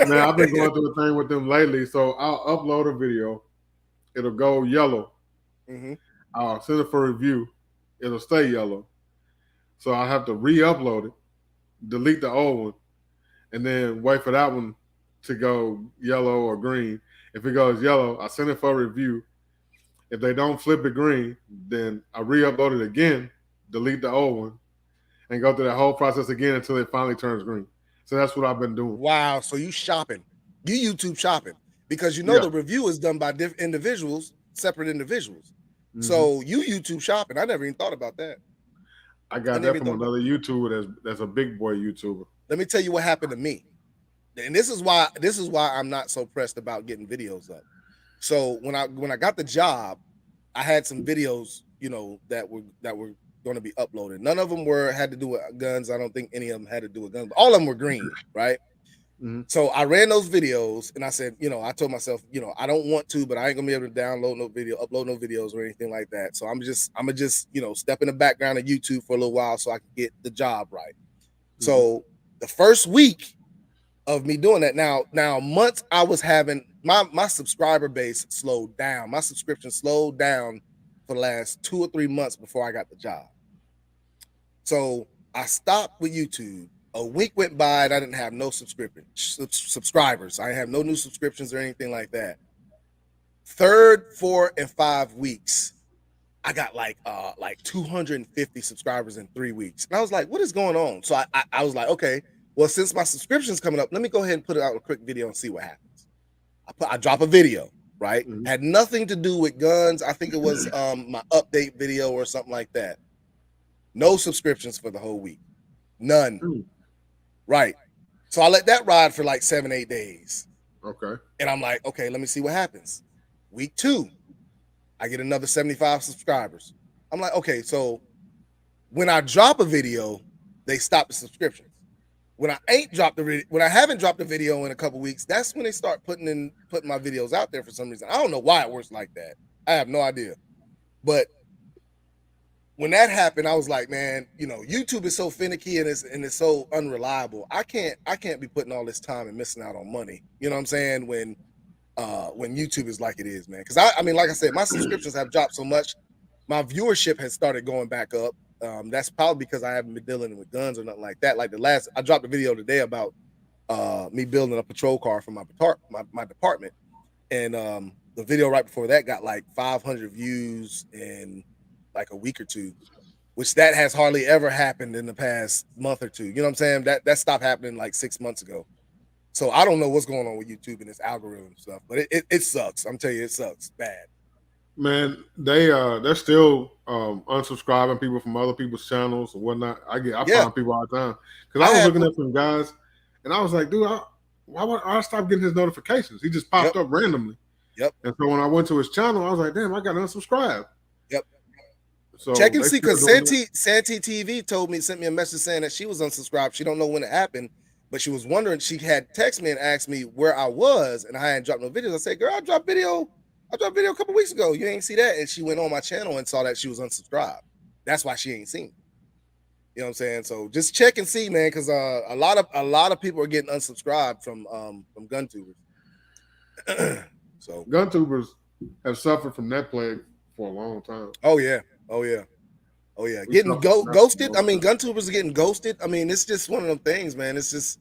Man, I've been going through a thing with them lately. So I'll upload a video. It'll go yellow. Mm-hmm. I'll send it for review. It'll stay yellow. So I have to re-upload it, delete the old one, and then wait for that one to go yellow or green. If it goes yellow, I send it for review. If they don't flip it green, then I re-upload it again, delete the old one, and go through that whole process again until it finally turns green. So that's what I've been doing. Wow. So you shopping, you YouTube shopping, because you know Yeah. the review is done by individuals, separate individuals. Mm-hmm. So you YouTube shopping. I never even thought about that. I got that from another YouTuber that's a big boy YouTuber. Let me tell you what happened to me. And this is why I'm not so pressed about getting videos up. So when I got the job, I had some videos, that were going to be uploaded. None of them had to do with guns. I don't think any of them had to do with guns. But all of them were green, right? Mm-hmm. So I ran those videos, and I said, I told myself, I don't want to, but I ain't gonna be able to download no video, upload no videos or anything like that. So I'm gonna just step in the background of YouTube for a little while so I can get the job right. Mm-hmm. So the first week of me doing that, now months I was having my subscriber base slowed down. My subscription slowed down for the last 2 or 3 months before I got the job. So I stopped with YouTube. A week went by and I didn't have no subscribers. I have no new subscriptions or anything like that. 3rd, 4th, and 5 weeks, I got like 250 subscribers in 3 weeks. And I was like, what is going on? So I was like, okay, well, since my subscription's coming up, let me go ahead and put out a quick video and see what happens. I drop a video, right? Mm-hmm. Had nothing to do with guns. I think it was my update video or something like that. No subscriptions for the whole week. None. Mm. Right. So I let that ride for like 7-8 days. Okay. And I'm like, okay, let me see what happens. Week 2, I get another 75 subscribers. I'm like, okay, so when I drop a video, they stop the subscriptions. When I haven't dropped a video in a couple weeks, that's when they start putting my videos out there for some reason. I don't know why it works like that. I have no idea. But when that happened, I was like, man, YouTube is so finicky and it's so unreliable. I can't be putting all this time and missing out on money. You know what I'm saying? When YouTube is like it is, man. Because I mean, like I said, my subscriptions have dropped so much. My viewership has started going back up. That's probably because I haven't been dealing with guns or nothing like that. Like I dropped a video today about me building a patrol car for my department, and the video right before that got like 500 views in like a week or two, which that has hardly ever happened in the past month or two. You know what I'm saying? That stopped happening like 6 months ago. So I don't know what's going on with YouTube and this algorithm stuff, but it sucks. I'm telling you, it sucks bad. Man, they're still unsubscribing people from other people's channels and whatnot. I find people all the time because I was looking at some guys and I was like, dude, why would I stop getting his notifications? He just popped up randomly. Yep. And so when I went to his channel, I was like, damn, I got to unsubscribe. Yep. So check and see, because Santee TV sent me a message saying that she was unsubscribed. She don't know when it happened, but she was wondering. She had texted me and asked me where I was, and I hadn't dropped no videos. I said, girl, I dropped video a couple weeks ago. You ain't see that? And she went on my channel and saw that she was unsubscribed. That's why she ain't seen it. You know what I'm saying? So just check and see, man, because a lot of people are getting unsubscribed from GunTubers. So GunTubers have suffered from that plague for a long time. Oh yeah. Getting ghosted. I mean, GunTubers are getting ghosted. I mean, it's just one of them things, man. It's just,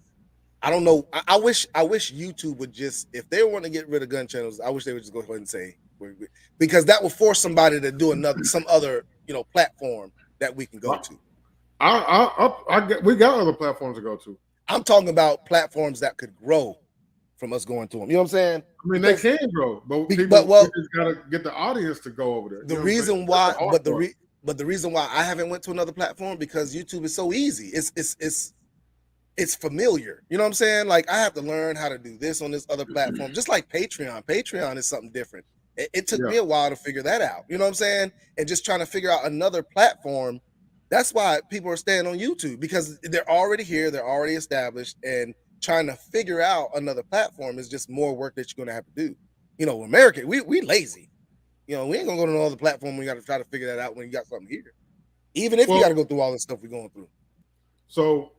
I don't know. I wish YouTube would just, if they want to get rid of gun channels, I wish they would just go ahead and say, because that will force somebody to do some other platform that we can go to. We got other platforms to go to. I'm talking about platforms that could grow from us going to them. You know what I'm saying? I mean, they can grow, but we just gotta get the audience to go over there. The reason why I haven't went to another platform, because YouTube is so easy. It's familiar. You know what I'm saying? Like, I have to learn how to do this on this other platform, just like Patreon. Patreon is something different. It took me a while to figure that out. You know what I'm saying? And just trying to figure out another platform. That's why people are staying on YouTube, because they're already here, they're already established, and trying to figure out another platform is just more work that you're going to have to do. America, we lazy. We ain't gonna go to another platform. We got to try to figure that out when you got something here, even if you got to go through all this stuff we're going through. So,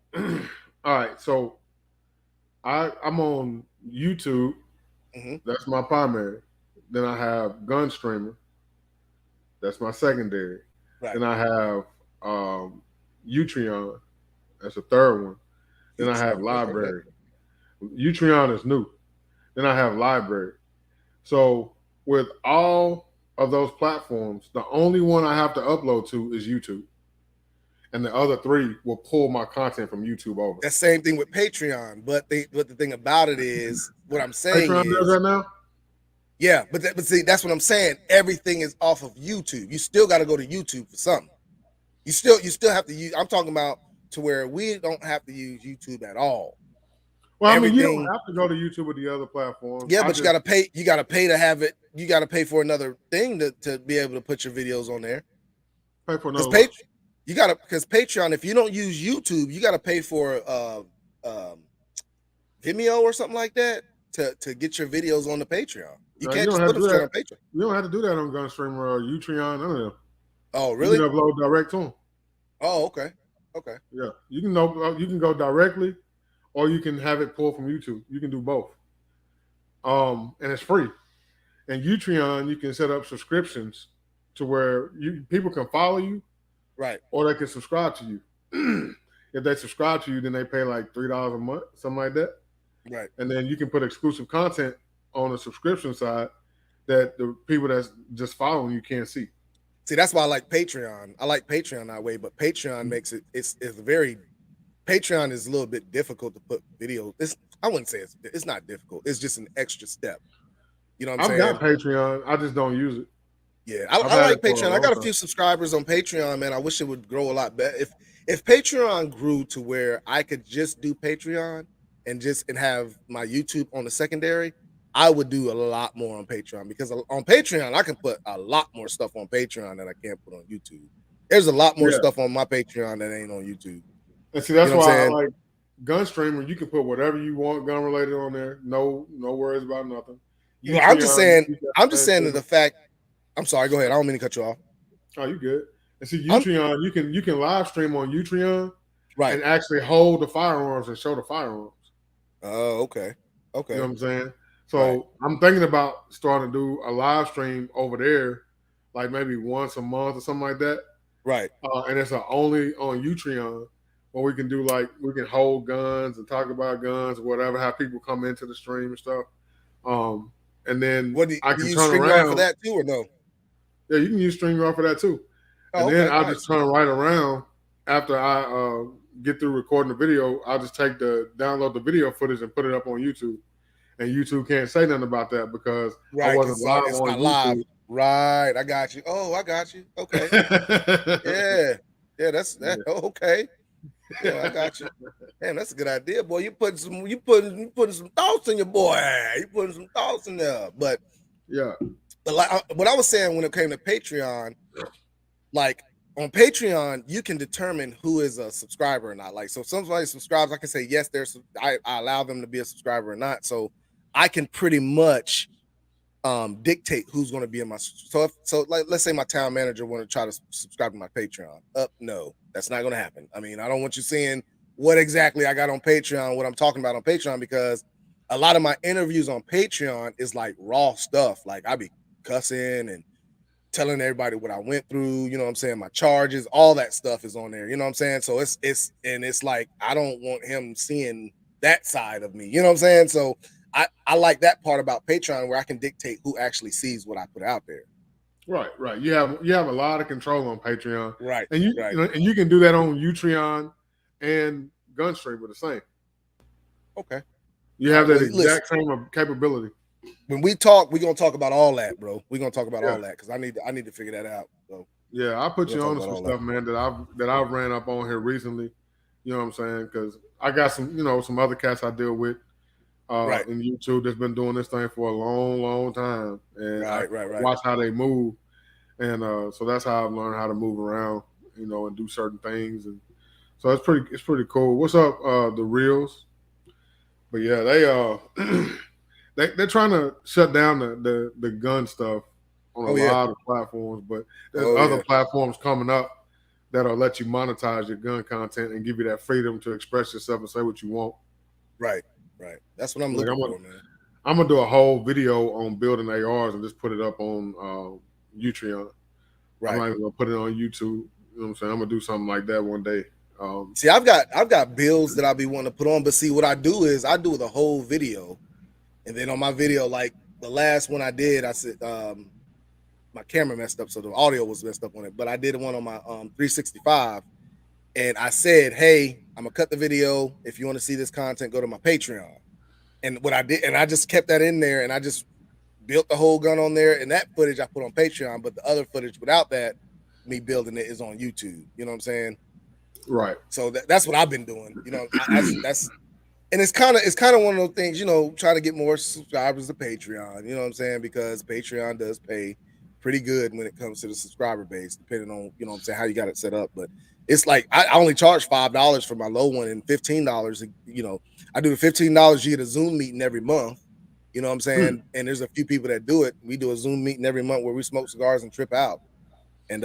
all right. So, I'm on YouTube. Mm-hmm. That's my primary. Then I have Gunstreamer. That's my secondary. Right. Then I have Utreon. That's the third one. Then I have LBRY. Utreon is new. Then I have LBRY. So with all of those platforms, the only one I have to upload to is YouTube. And the other 3 will pull my content from YouTube over. That same thing with Patreon, but the thing about it is, what I'm saying Patreon does that now? Yeah, but see, that's what I'm saying. Everything is off of YouTube. You still got to go to YouTube for something. You still have to use. I'm talking about to where we don't have to use YouTube at all. Well, I mean, you don't have to go to YouTube with the other platforms. Yeah, but you got to pay. You got to pay to have it. You got to pay for another thing to be able to put your videos on there. Pay for another. You got to, because Patreon, if you don't use YouTube, you got to pay for Vimeo or something like that to get your videos on the Patreon. You can't just put them straight on Patreon. You don't have to do that on Gunstreamer or Utreon, none of them. Oh, really? You can upload direct to them. Oh, okay. Okay. Yeah, you can go directly, or you can have it pulled from YouTube. You can do both. And it's free. And Utreon, you can set up subscriptions to where people can follow you, right? Or they can subscribe to you. If they subscribe to you, then they pay like $3 a month, something like that. Right. And then you can put exclusive content on the subscription side that the people that's just following you can't see. See, that's why I like Patreon. I like Patreon that way, but Patreon makes it's very. Patreon is a little bit difficult to put videos. I wouldn't say it's not difficult. It's just an extra step. You know what I'm saying? I've got Patreon. I just don't use it. Yeah, I like Patreon. I got a few subscribers on Patreon, man. I wish it would grow a lot better. If Patreon grew to where I could just do Patreon and have my YouTube on the secondary, I would do a lot more on Patreon, because on Patreon I can put a lot more stuff on Patreon that I can't put on YouTube. There's a lot more stuff on my Patreon that ain't on YouTube. And see, that's why I like Gunstreamer. You can put whatever you want gun related on there. No worries about nothing. I'm just saying that the fact. I'm sorry. Go ahead. I don't mean to cut you off. Oh, you good? And see, Utreon, you can live stream on Utreon, right? And actually hold the firearms and show the firearms. Oh, okay. Okay. You know what I'm saying? So I'm thinking about starting to do a live stream over there, like maybe once a month or something like that. Right. And it's only on Utreon, where we can do we can hold guns and talk about guns or whatever, have people come into the stream and stuff. And then I can turn around for that too, or no? Yeah, you can use StreamYard for that too. And then I'll just turn right around after I get through recording the video. I'll just download the video footage and put it up on YouTube. And YouTube can't say nothing about that because I wasn't live on YouTube. Live. Right, I got you. Oh, I got you. Okay. Yeah, that's that. Yeah. Okay. Yeah, I got you. Man, that's a good idea, boy. You putting some thoughts in your boy. You putting some thoughts in there. But yeah. But like what I was saying when it came to Patreon, like on Patreon, you can determine who is a subscriber or not. Like, so if somebody subscribes, I can say yes, I allow them to be a subscriber or not. So I can pretty much dictate who's going to be in my. So like, let's say my town manager want to try to subscribe to my Patreon. No, that's not going to happen. I mean, I don't want you seeing what exactly I got on Patreon, what I'm talking about on Patreon, because a lot of my interviews on Patreon is like raw stuff. Like I be cussing and telling everybody what I went through, you know what I'm saying, my charges, all that stuff is on there, you know what I'm saying? So it's like I don't want him seeing that side of me, you know what I'm saying? So I like that part about Patreon, where I can dictate who actually sees what I put out there. Right. You have a lot of control on Patreon. Right. And you can do that on Utreon and Gunstreamer the same. Okay. You have that exact same capability. When we talk, we're gonna talk about all that, bro. We're gonna talk about all that because I need to figure that out. So yeah, I put you on some stuff, man, that I've ran up on here recently. You know what I'm saying? Because I got some other cats I deal with in YouTube that's been doing this thing for a long time, and I watch how they move, and so that's how I've learned how to move around, and do certain things, and so it's pretty cool. What's up, the Reels? But yeah, they're trying to shut down the gun stuff on a lot of platforms, but there's other platforms coming up that'll let you monetize your gun content and give you that freedom to express yourself and say what you want. Right. That's what I'm looking for, man. I'm gonna do a whole video on building ARs and just put it up on Utreon. Right. I'm not even gonna put it on YouTube. You know what I'm saying? I'm gonna do something like that one day. See, I've got builds that I'll be wanting to put on, but see, what I do is I do the whole video, and then on my video, like the last one I did, I said my camera messed up, so the audio was messed up on it. But I did one on my 365, and I said, "Hey, I'm gonna cut the video. If you want to see this content, go to my Patreon." And what I did, and I just kept that in there, and I just built the whole gun on there. And that footage I put on Patreon, but the other footage without that, me building it, is on YouTube. You know what I'm saying? Right. So that's what I've been doing. You know, that's. And it's kind of one of those things, you know, trying to get more subscribers to Patreon, you know what I'm saying? Because Patreon does pay pretty good when it comes to the subscriber base, depending on, you know what I'm saying, how you got it set up. But it's like I only charge $5 for my low one and $15. You know, I do the $15, you get a Zoom meeting every month. You know what I'm saying? And there's a few people that do it. We do a Zoom meeting every month where we smoke cigars and trip out. And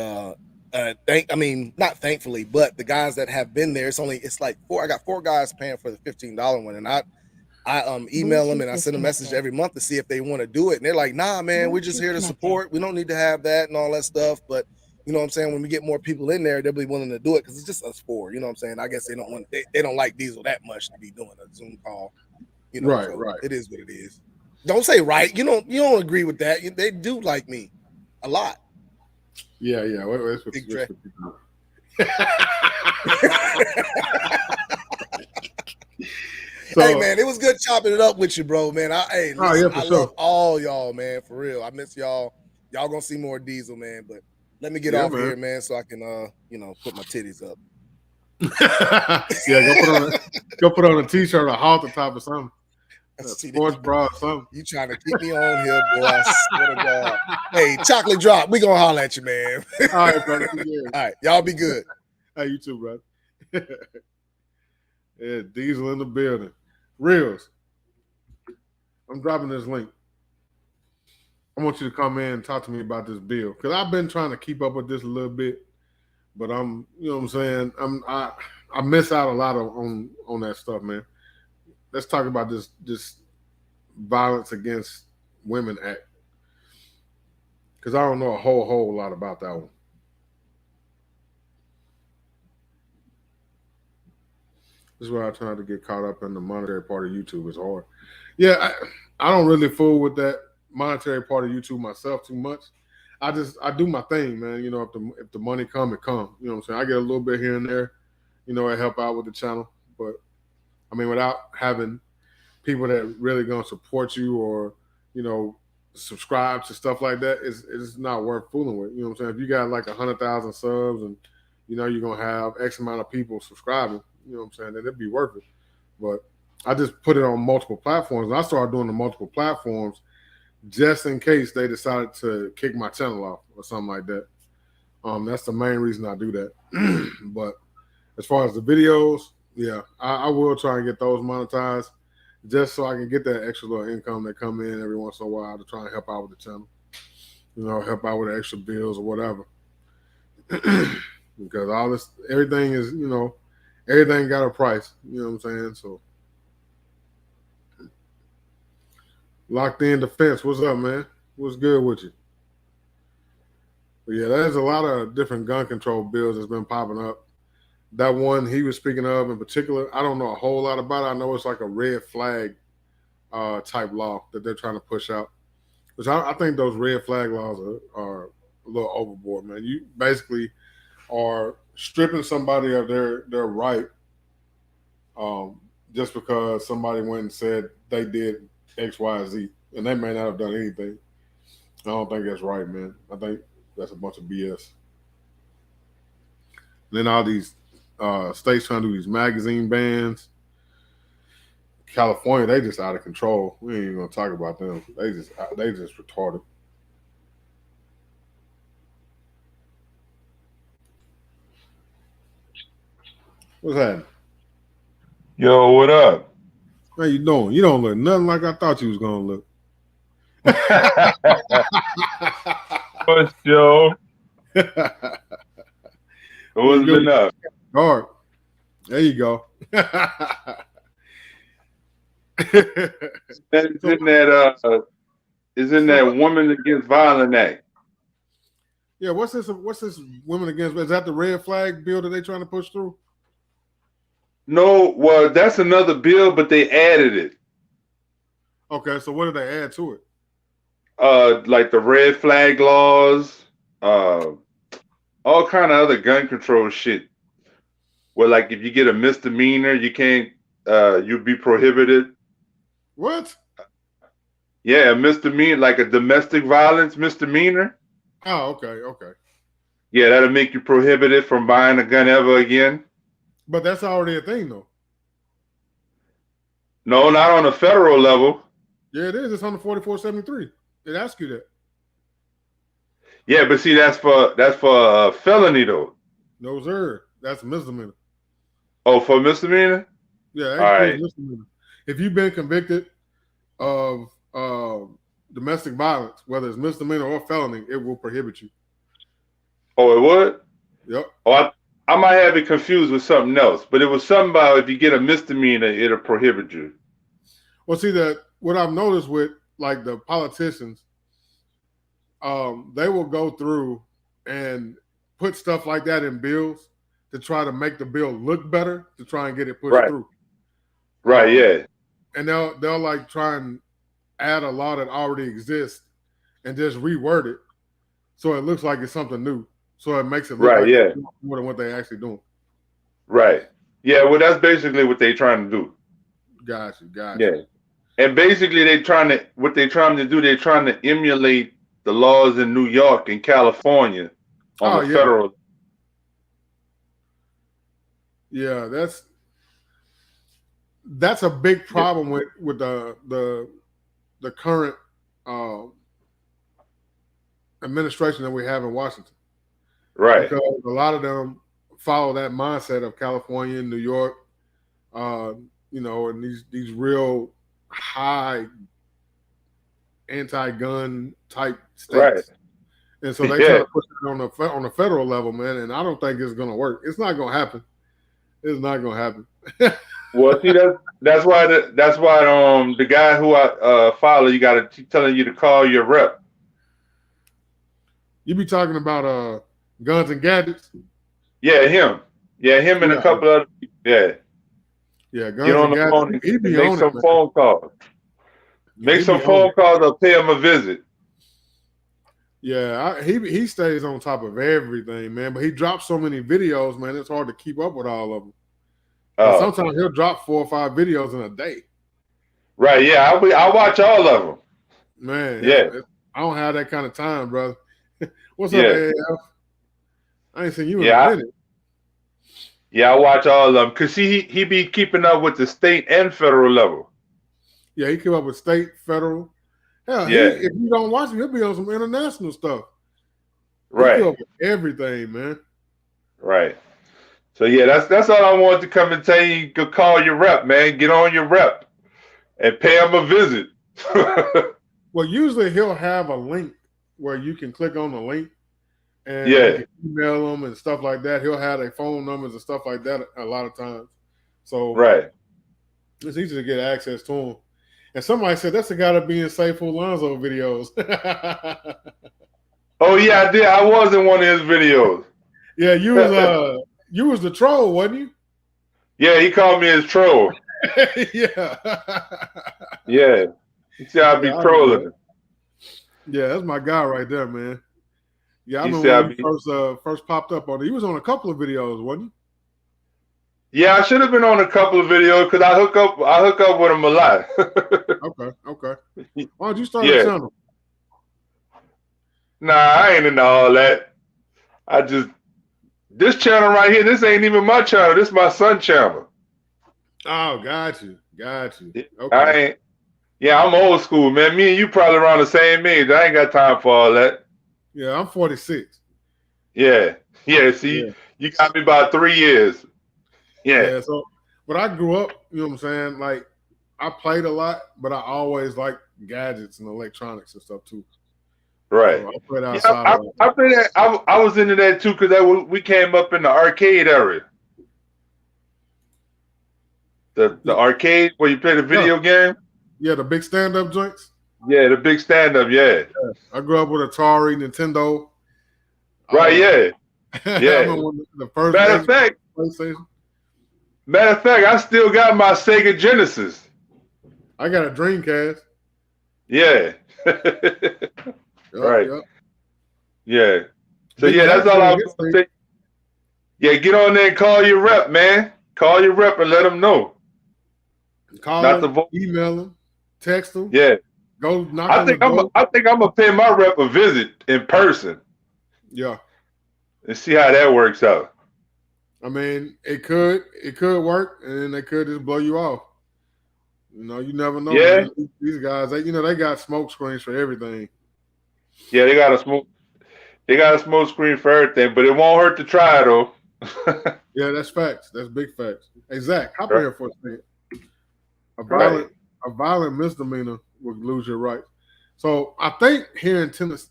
not thankfully, but the guys that have been there, it's like I got 4 guys paying for the $15 one, and I email them and I send a message every month to see if they want to do it, and they're like, "Nah, man, we're just here to support. We don't need to have that and all that stuff." But you know what I'm saying, when we get more people in there, they'll be willing to do it because it's just us 4. You know what I'm saying? I guess they don't like Diesel that much to be doing a Zoom call. You know, right, so right. It is what it is. Don't say right. You don't agree with that. They do like me a lot. Yeah. BigDre. So, hey man, it was good chopping it up with you, bro. Man, I love all y'all, man, for real. I miss y'all. Y'all gonna see more Diesel, man. But let me get off here, man, so I can put my titties up. Go put on a t-shirt or halter top or something. Sports bra or something. You trying to keep me on here, boy? I swear to God. Hey, chocolate drop. We gonna holler at you, man. All right, brother. All right, y'all be good. Hey, you too, brother. Yeah, Diesel in the building. Reels. I'm dropping this link. I want you to come in and talk to me about this bill because I've been trying to keep up with this a little bit, but I'm, you know what I'm saying, I miss out a lot on that stuff, man. Let's talk about this Violence Against Women Act because I don't know a whole lot about that one. This is why I try to get caught up in the monetary part of YouTube. It's hard. Yeah, I don't really fool with that monetary part of YouTube myself too much. I do my thing, man. You know, if the money come, it come. You know what I'm saying? I get a little bit here and there. You know, I help out with the channel. But, I mean, without having people that really going to support you or, you know, subscribe to stuff like that, it's not worth fooling with. You know what I'm saying? If you got like 100,000 subs and, you know, you're going to have X amount of people subscribing, you know what I'm saying, then it'd be worth it. But I just put it on multiple platforms. And I started doing the multiple platforms just in case they decided to kick my channel off or something like that. That's the main reason I do that. But as far as the videos, yeah, I will try and get those monetized just so I can get that extra little income that come in every once in a while to try and help out with the channel. You know, help out with the extra bills or whatever. Because everything is, you know, everything got a price. You know what I'm saying? So, Locked In Defense, what's up, man? What's good with you? But yeah, there's a lot of different gun control bills that's been popping up. That one he was speaking of in particular, I don't know a whole lot about it. I know it's like a red flag type law that they're trying to push out. Which I think those red flag laws are a little overboard, man. You basically are stripping somebody of their right just because somebody went and said they did X, Y, Z, and they may not have done anything. I don't think that's right, man. I think that's a bunch of BS. And then all these states trying to do these magazine bans. California, they just out of control. We ain't even gonna talk about them. They just retarded. What's happening? Yo, what up? How you doing? You don't look nothing like I thought you was gonna look. What's Joe? What's been up? All right. There you go. Isn't that Women Against Violence Act? Yeah, what's this Women Against? Is that the red flag bill that they trying to push through? No, well, that's another bill, but they added it. Okay, so what did they add to it? like the red flag laws, all kind of other gun control shit. Where like if you get a misdemeanor, you can't, you'd be prohibited. What? Yeah, a misdemeanor, like a domestic violence misdemeanor. Oh, okay. Yeah, that'll make you prohibited from buying a gun ever again. But that's already a thing, though. No, not on a federal level. Yeah, it is. It's on the 4473. It asks you that. Yeah, but see, that's for felony though. No, sir. That's a misdemeanor. Oh, for misdemeanor? Yeah, All right. misdemeanor. If you've been convicted of domestic violence, whether it's misdemeanor or felony, it will prohibit you. Oh, it would? Yep. Oh, I might have it confused with something else, but it was something about if you get a misdemeanor, it'll prohibit you. Well, see, that what I've noticed with like the politicians, they will go through and put stuff like that in bills to try to make the bill look better, to try and get it pushed through. Right, yeah. And they'll like try and add a law that already exists and just reword it so it looks like it's something new. So it makes it look like it's more than what they're actually doing. Right. Yeah, well, that's basically what they're trying to do. Gotcha. Yeah. And basically they're trying to emulate the laws in New York and California on the federal. Yeah, that's a big problem with the current administration that we have in Washington. Right. Because a lot of them follow that mindset of California and New York, and these real high anti-gun type states. Right. And so they try to put it on the federal level, man, and I don't think it's going to work. It's not going to happen. It's not going to happen. Well, see, that's why the guy who I follow, you got to telling you to call your rep. You be talking about guns and gadgets? Yeah, him. Yeah, him and a couple other people. Yeah. Yeah, guns get on and the phone gadgets. and make some phone calls. Make some phone calls or pay him a visit. Yeah, he stays on top of everything, man. But he drops so many videos, man. It's hard to keep up with all of them. Sometimes he'll drop 4 or 5 videos in a day. Right? Yeah, I watch all of them. Man, yeah, I don't have that kind of time, brother. What's up, AF? I ain't seen you in a minute. Yeah, I watch all of them because he be keeping up with the state and federal level. Yeah, he keep up with state, federal. Hell, if you don't watch him, he'll be on some international stuff. Right. He keep up with everything, man. Right. So yeah, that's all I wanted to come and tell you. Go call your rep, man. Get on your rep and pay him a visit. Well, usually he'll have a link where you can click on the link and you can email them and stuff like that. He'll have their phone numbers and stuff like that a lot of times. So it's easy to get access to them. And somebody said that's the guy that be in Safe Alonzo videos. Oh yeah, I did. I was in one of his videos. Yeah, you was the troll, wasn't you? Yeah, he called me his troll. Yeah. Yeah. You see, I be trolling. Yeah, that's my guy right there, man. Yeah, I remember when he first popped up on it. He was on a couple of videos, wasn't he? Yeah, I should have been on a couple of videos because I hook up with him a lot. Okay. Why don't you start a channel? Nah, I ain't into all that. This channel right here, this ain't even my channel. This is my son's channel. Oh, got you. Okay. I'm old school, man. Me and you probably around the same age. I ain't got time for all that. Yeah, I'm 46. Yeah. See, you got me about 3 years. Yeah. But I grew up, you know what I'm saying? Like, I played a lot, but I always liked gadgets and electronics and stuff too. Right. So I played outside. I was into that too because we came up in the arcade area. The arcade where you play the video game. Yeah, the big stand-up joints. Yeah, the big stand-up. Yeah. I grew up with Atari, Nintendo. Right. Yeah. The first PlayStation. Matter of fact, I still got my Sega Genesis. I got a Dreamcast. Yeah. Right. Yep. Yeah. So Big yeah, Zach that's all I doing was his gonna thing. say. Yeah, get on there and call your rep, man. Call your rep and let them know. Call Not to him, vote. email him, text him, Yeah. go knock I on the think I'm door. I think I'm gonna pay my rep a visit in person Yeah. and see how that works out. I mean, it could work, and then they could just blow you off. You never know, Yeah. man. These guys, they got smoke screens for everything. Yeah, they got a smoke screen for everything, but it won't hurt to try though. Yeah, that's facts. That's big facts. Hey, Zach, hop in Right. here for a second. Right. A violent misdemeanor would lose your rights. So I think here in Tennessee,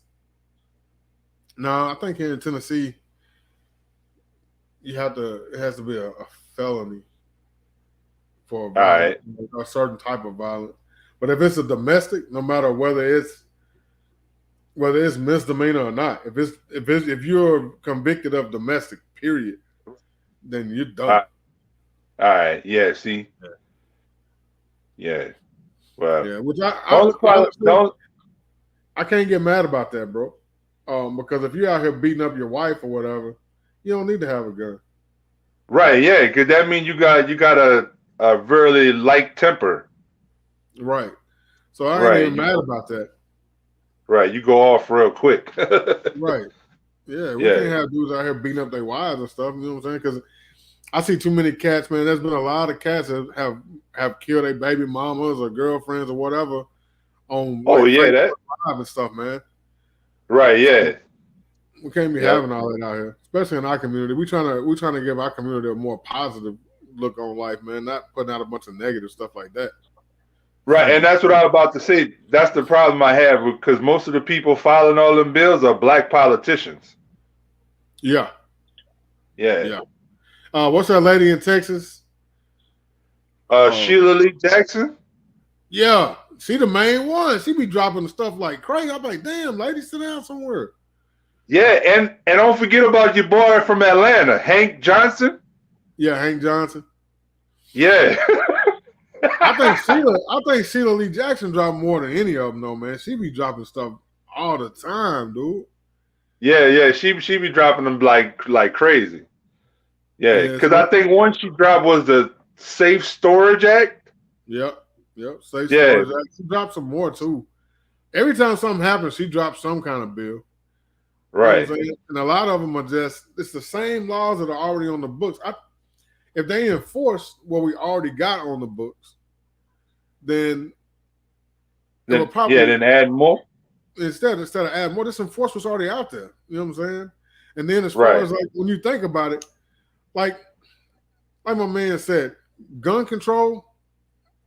it has to be a felony for All right. a certain type of violence. But if it's a domestic, no matter whether it's misdemeanor or not, if you're convicted of domestic, period, then you're done. All right. Yeah. See. Yeah. Well. Yeah, which Don't. I can't get mad about that, bro. Because if you're out here beating up your wife or whatever, you don't need to have a gun. Right. Yeah. Because that means you got a very light temper. Right. So I ain't Right. even mad about that. Right. You go off real quick. Right. Yeah. We can't have dudes out here beating up their wives and stuff. You know what I'm saying? Because I see too many cats, man. There's been a lot of cats that have killed their baby mamas or girlfriends or whatever on that. Live and stuff, man. Right. Yeah. We can't be having all that out here, especially in our community. We trying to give our community a more positive look on life, man. Not putting out a bunch of negative stuff like that. Right, and that's what I was about to say. That's the problem I have because most of the people filing all them bills are black politicians. Yeah. Yeah. What's that lady in Texas? Sheila Lee Jackson. Yeah, she the main one. She be dropping the stuff like crazy. I'm like, damn, lady, sit down somewhere. Yeah, and don't forget about your boy from Atlanta, Hank Johnson. Yeah, Hank Johnson. Yeah. I think Sheila Lee Jackson dropped more than any of them, though, man. She be dropping stuff all the time, dude. Yeah. She be dropping them like crazy. Yeah, because I think one she dropped was the Safe Storage Act. Yep. Safe Storage Act. She dropped some more too. Every time something happens, she drops some kind of bill. Right. You know, and a lot of them are it's the same laws that are already on the books. If they enforce what we already got on the books, then then add more. Instead of adding more, this enforcement's already out there. You know what I'm saying? And then as far as like when you think about it, like my man said, gun control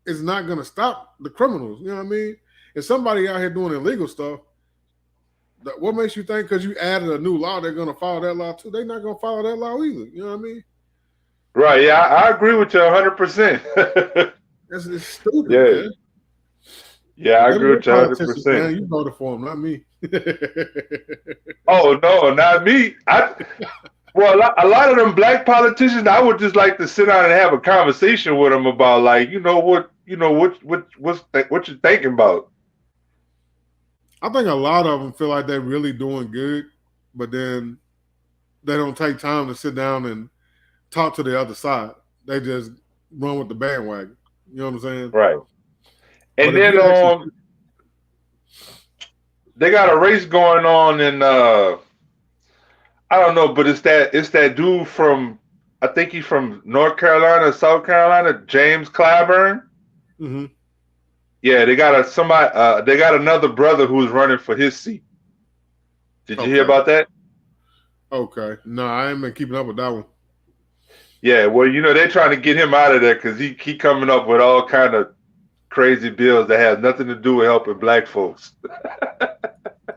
is not going to stop the criminals. You know what I mean? If somebody out here doing illegal stuff, what makes you think because you added a new law, they're going to follow that law too? They're not going to follow that law either. You know what I mean? Right. Yeah, I agree with you 100%. It's stupid, man. Yeah, I agree with you 100%. You voted for him, not me. Oh no, not me. Well, a lot of them black politicians, I would just like to sit down and have a conversation with them about, like, what you're thinking about. I think a lot of them feel like they're really doing good, but then they don't take time to sit down and talk to the other side. They just run with the bandwagon. You know what I'm saying? Right. And then they got a race going on in I don't know, but it's that dude from, I think he's from North Carolina, South Carolina, James Clyburn. Mm-hmm. Yeah, they got another brother who's running for his seat. Did you hear about that? Okay. No, I ain't been keeping up with that one. Yeah, well, they're trying to get him out of there because he coming up with all kind of crazy bills that have nothing to do with helping black folks.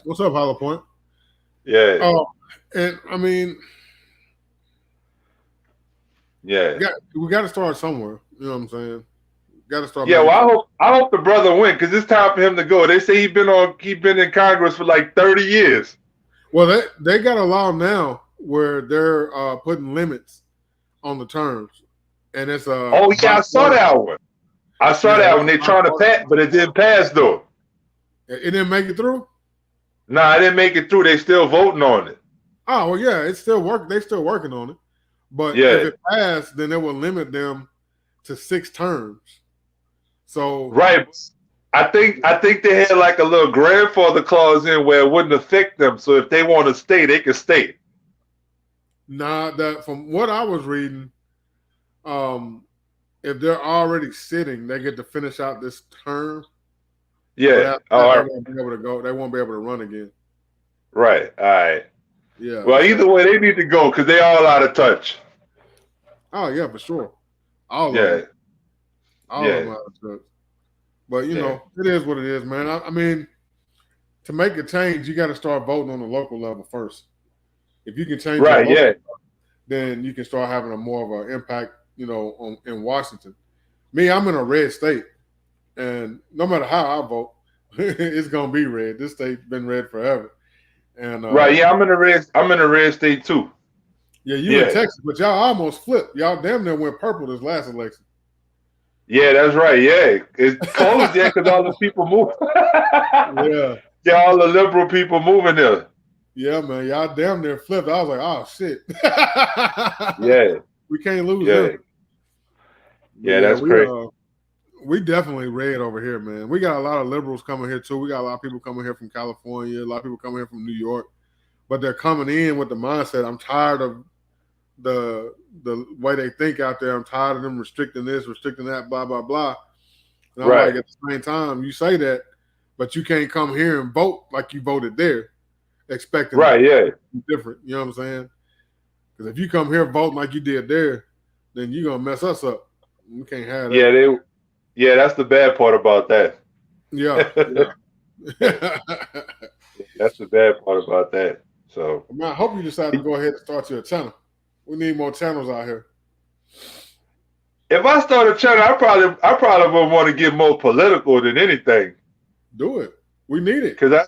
What's up, Hollow Point? Yeah. Oh, and I mean, yeah, we got to start somewhere. You know what I'm saying? Got to start. Yeah, well, I hope the brother win because it's time for him to go. They say he's been in Congress for like 30 years. Well, they got a law now where they're putting limits on the terms, and it's I saw that one. I saw that one. They're trying to pass, but it didn't pass though. It didn't make it through? Nah, I didn't make it through. They still voting on it. Oh, well, yeah, it's still work. They're still working on it. But if it passed, then it will limit them to 6 terms. So right. I think they had like a little grandfather clause in where it wouldn't affect them. So if they want to stay, they can stay. Nah, that from what I was reading, if they're already sitting, they get to finish out this term. Yeah. They won't be able to go. They won't be able to run again. Right. All right. Yeah. Well, either way, they need to go because they all out of touch. Oh yeah, for sure. All of them. All of them out of touch. But you know, it is what it is, man. I mean, to make a change, you got to start voting on the local level first. If you can change your local, then you can start having a more of an impact, you know, in Washington. Me, I'm in a red state, and no matter how I vote, it's gonna be red. This state's been red forever. And right, yeah, I'm in a red state too. Yeah, you in Texas, but y'all almost flipped. Y'all damn near went purple this last election. Yeah, that's right. Yeah, it's closed there because all the people move. Yeah, all the liberal people moving there. Yeah, man, y'all damn near flipped. I was like, oh shit. Yeah, we can't lose them. Yeah, that's crazy. We definitely red over here, man. We got a lot of liberals coming here too. We got a lot of people coming here from California, a lot of people coming here from New York, but they're coming in with the mindset, I'm tired of the way they think out there. I'm tired of them restricting this, restricting that, blah, blah, blah. And I'm like, at the same time, you say that, but you can't come here and vote like you voted there, expecting different. You know what I'm saying? Because if you come here voting like you did there, then you're going to mess us up. We can't have that. Yeah, that's the bad part about that. Yeah. That's the bad part about that. So I hope you decide to go ahead and start your channel. We need more channels out here. If I start a channel, I probably would want to get more political than anything. Do it. We need it. Because I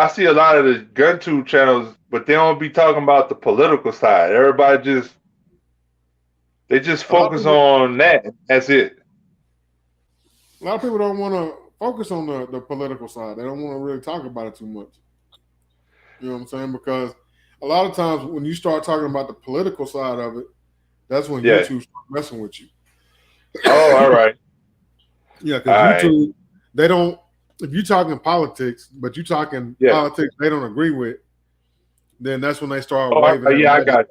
see a lot of the GunTube channels, but they don't be talking about the political side. Everybody just focus on that. That's it. A lot of people don't want to focus on the political side. They don't want to really talk about it too much. You know what I'm saying? Because a lot of times when you start talking about the political side of it, that's when YouTube starts messing with you. Oh, all right. Yeah, because YouTube, they don't, if you're talking politics, but you're talking politics they don't agree with, then that's when they start waving. Yeah, I got it.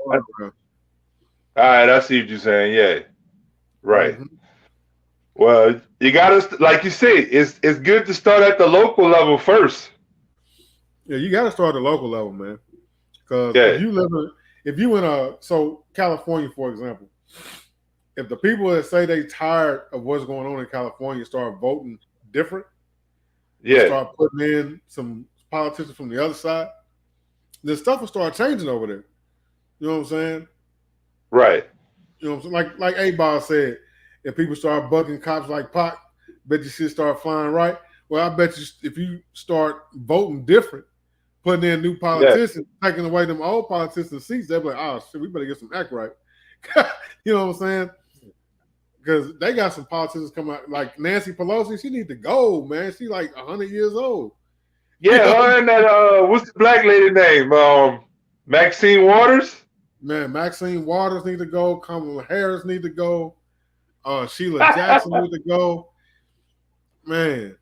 All right, I see what you're saying. Yeah. Right. Mm-hmm. Well, you got to, like you say, it's good to start at the local level first. Yeah, you got to start at the local level, man. Because if you in so California, for example, if the people that say they tired of what's going on in California start voting different, start putting in some politicians from the other side, then stuff will start changing over there. You know what I'm saying? Right. You know what I'm saying? Like A-Ball said, if people start bugging cops like Pac, bet you shit start flying right. Well, I bet you if you start voting different, putting in new politicians, taking away them old politicians' seats, they'll be like, oh, shit, we better get some act right. You know what I'm saying? Because they got some politicians coming out, like Nancy Pelosi, she need to go, man. She like 100 years old. Yeah, her and that, what's the black lady name? Maxine Waters? Man, Maxine Waters need to go. Kamala Harris need to go. Sheila Jackson need to go. Man,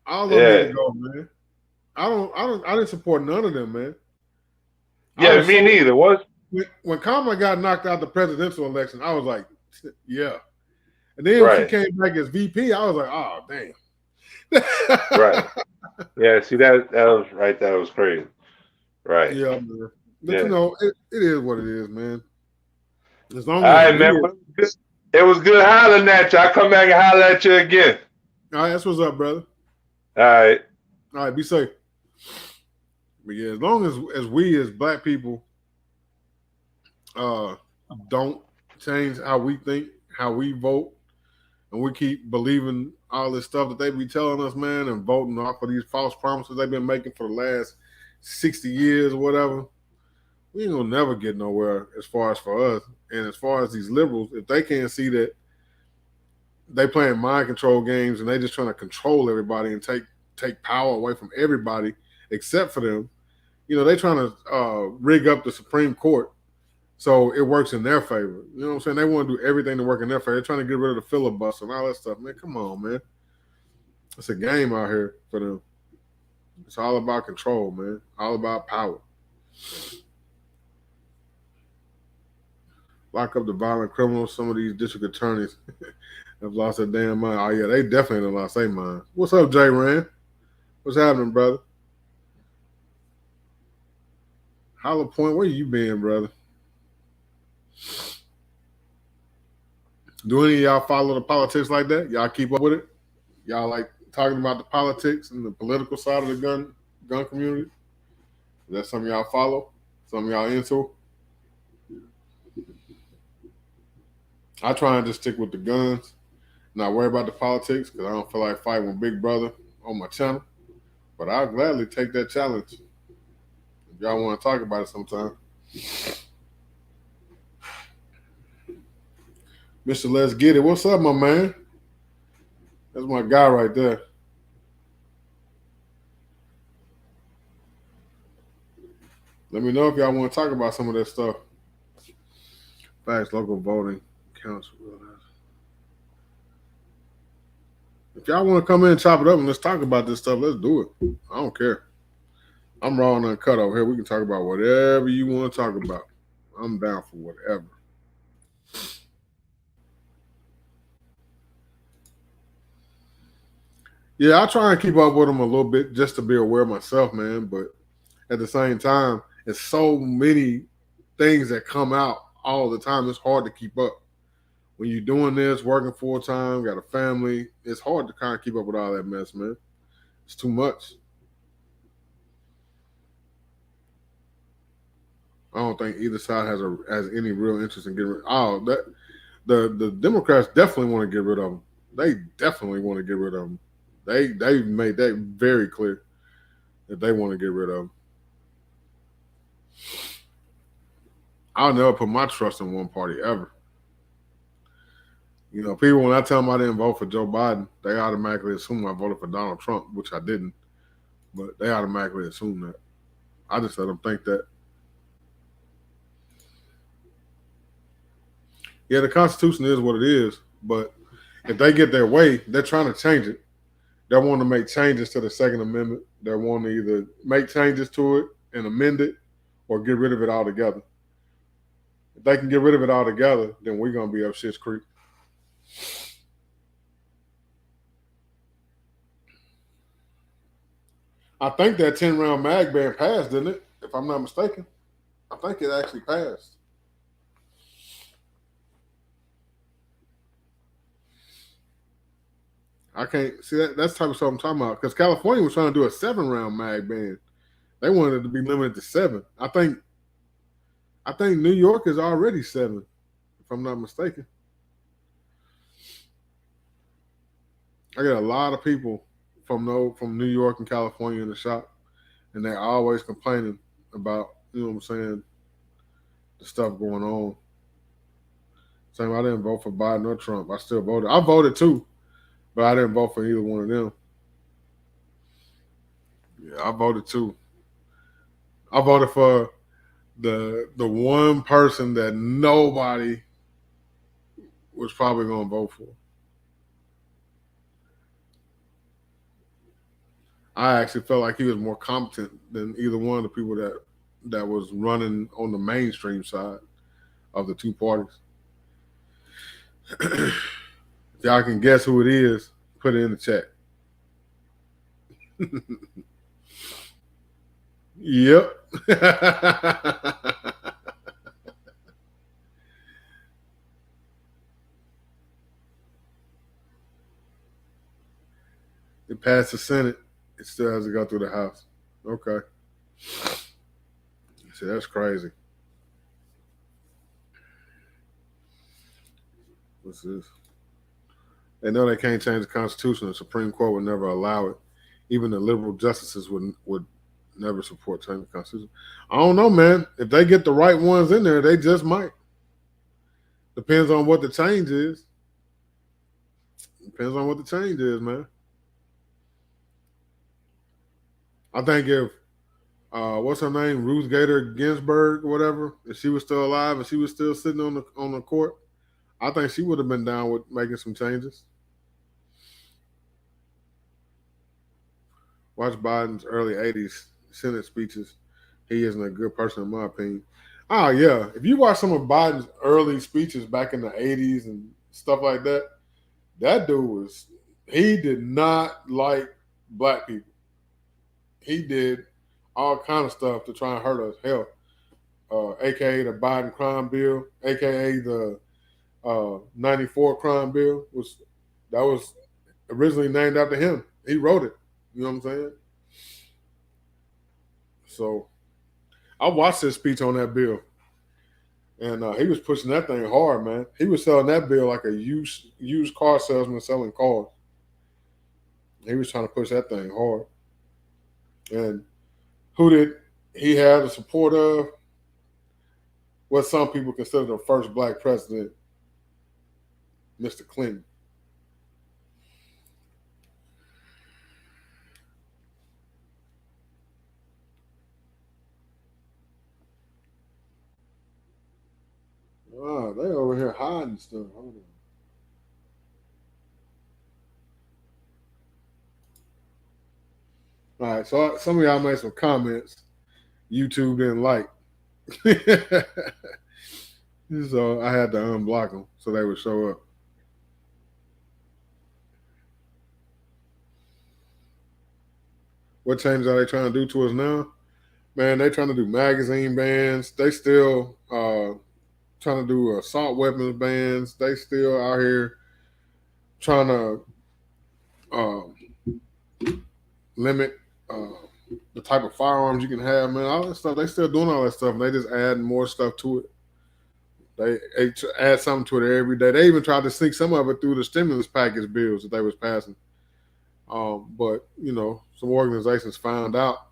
all of them need to go, man. I didn't support none of them, man. Yeah, me neither. When Kamala got knocked out the presidential election, I was like, yeah. And then when she came back as VP, I was like, oh damn. Right. Yeah, see that was right. That was crazy. Right. Yeah, man. But you know, it is what it is, man. As long all right, man. It was good hollering at you. I'll come back and holler at you again. All right, that's what's up, brother. All right. All right, be safe. But yeah, as long as we as black people don't change how we think, how we vote, and we keep believing all this stuff that they be telling us, man, and voting off of these false promises they've been making for the last 60 years or whatever, we ain't gonna never get nowhere as far as for us. And as far as these liberals, if they can't see that they playing mind control games and they just trying to control everybody and take power away from everybody except for them. They trying to rig up the Supreme Court so it works in their favor. You know what I'm saying? They want to do everything to work in their favor. They're trying to get rid of the filibuster and all that stuff. Man, come on, man. It's a game out here for them. It's all about control, man. All about power. Lock up the violent criminals. Some of these district attorneys have lost their damn mind. Oh, yeah, they definitely have lost their mind. What's up, G.R.A.V.I.T.E.E? What's happening, brother? Holla Point, where you been, brother? Do any of y'all follow the politics like that? Y'all keep up with it? Y'all like talking about the politics and the political side of the gun community? Is that something y'all follow? Something y'all into? I try and just stick with the guns, not worry about the politics, because I don't feel like fighting with Big Brother on my channel. But I'll gladly take that challenge if y'all want to talk about it sometime. Mr. Let's Get It. What's up, my man? That's my guy right there. Let me know if y'all want to talk about some of that stuff. Facts, local voting counts. If y'all want to come in and chop it up and let's talk about this stuff, let's do it. I don't care. I'm Raw and Uncut over here. We can talk about whatever you want to talk about. I'm down for whatever. Yeah, I try and keep up with them a little bit just to be aware myself, man. But at the same time, it's so many things that come out all the time. It's hard to keep up. When you're doing this, working full time, got a family, it's hard to kind of keep up with all that mess, man. It's too much. I don't think either side has any real interest in getting rid. The Democrats definitely want to get rid of them. They definitely want to get rid of them. They made that very clear that they want to get rid of them. I'll never put my trust in one party ever. People, when I tell them I didn't vote for Joe Biden, they automatically assume I voted for Donald Trump, which I didn't. But they automatically assume that. I just let them think that. Yeah, the Constitution is what it is, but if they get their way, they're trying to change it. They want to make changes to the Second Amendment. They want to either make changes to it and amend it or get rid of it altogether. If they can get rid of it altogether, then we're going to be up shit's creek. I think that 10-round mag ban passed, didn't it? If I'm not mistaken. I think it actually passed. I can't see that. That's the type of stuff I'm talking about. Because California was trying to do a 7-round mag ban. They wanted it to be limited to 7. I think New York is already 7, if I'm not mistaken. I get a lot of people from New York and California in the shop, and they're always complaining about, you know what I'm saying, the stuff going on. Saying I didn't vote for Biden or Trump. I still voted. I voted too, but I didn't vote for either one of them. Yeah, I voted too. I voted for the one person that nobody was probably going to vote for. I actually felt like he was more competent than either one of the people that was running on the mainstream side of the two parties. If y'all can guess who it is, put it in the chat. Yep. It passed the Senate. It still has to go through the House. Okay. See, that's crazy. What's this? They know they can't change the Constitution. The Supreme Court would never allow it. Even the liberal justices would never support changing the Constitution. I don't know, man. If they get the right ones in there, they just might. Depends on what the change is. Depends on what the change is, man. I think if what's her name, Ruth Gator Ginsburg, or whatever, if she was still alive and she was still sitting on the court, I think she would have been down with making some changes. Watch Biden's early '80s Senate speeches. He isn't a good person, in my opinion. Oh yeah, if you watch some of Biden's early speeches back in the '80s and stuff like that, that dude he did not like black people. He did all kind of stuff to try and hurt us. Hell, aka the Biden crime bill, aka the '94 crime bill that was originally named after him. He wrote it. You know what I'm saying? So I watched his speech on that bill, and he was pushing that thing hard, man. He was selling that bill like a used car salesman selling cars. He was trying to push that thing hard. And who did he have the support of? What some people consider the first black president, Mr. Clinton. Oh, they over here hiding stuff. Hold on. All right, so some of y'all made some comments YouTube didn't like. So I had to unblock them so they would show up. What changes are they trying to do to us now? Man, they trying to do magazine bans. They still trying to do assault weapons bans. They still out here trying to limit the type of firearms you can have, man. All that stuff. They still doing all that stuff, and they just adding more stuff to it. They add something to it every day. They even tried to sneak some of it through the stimulus package bills that they was passing. But you know, some organizations found out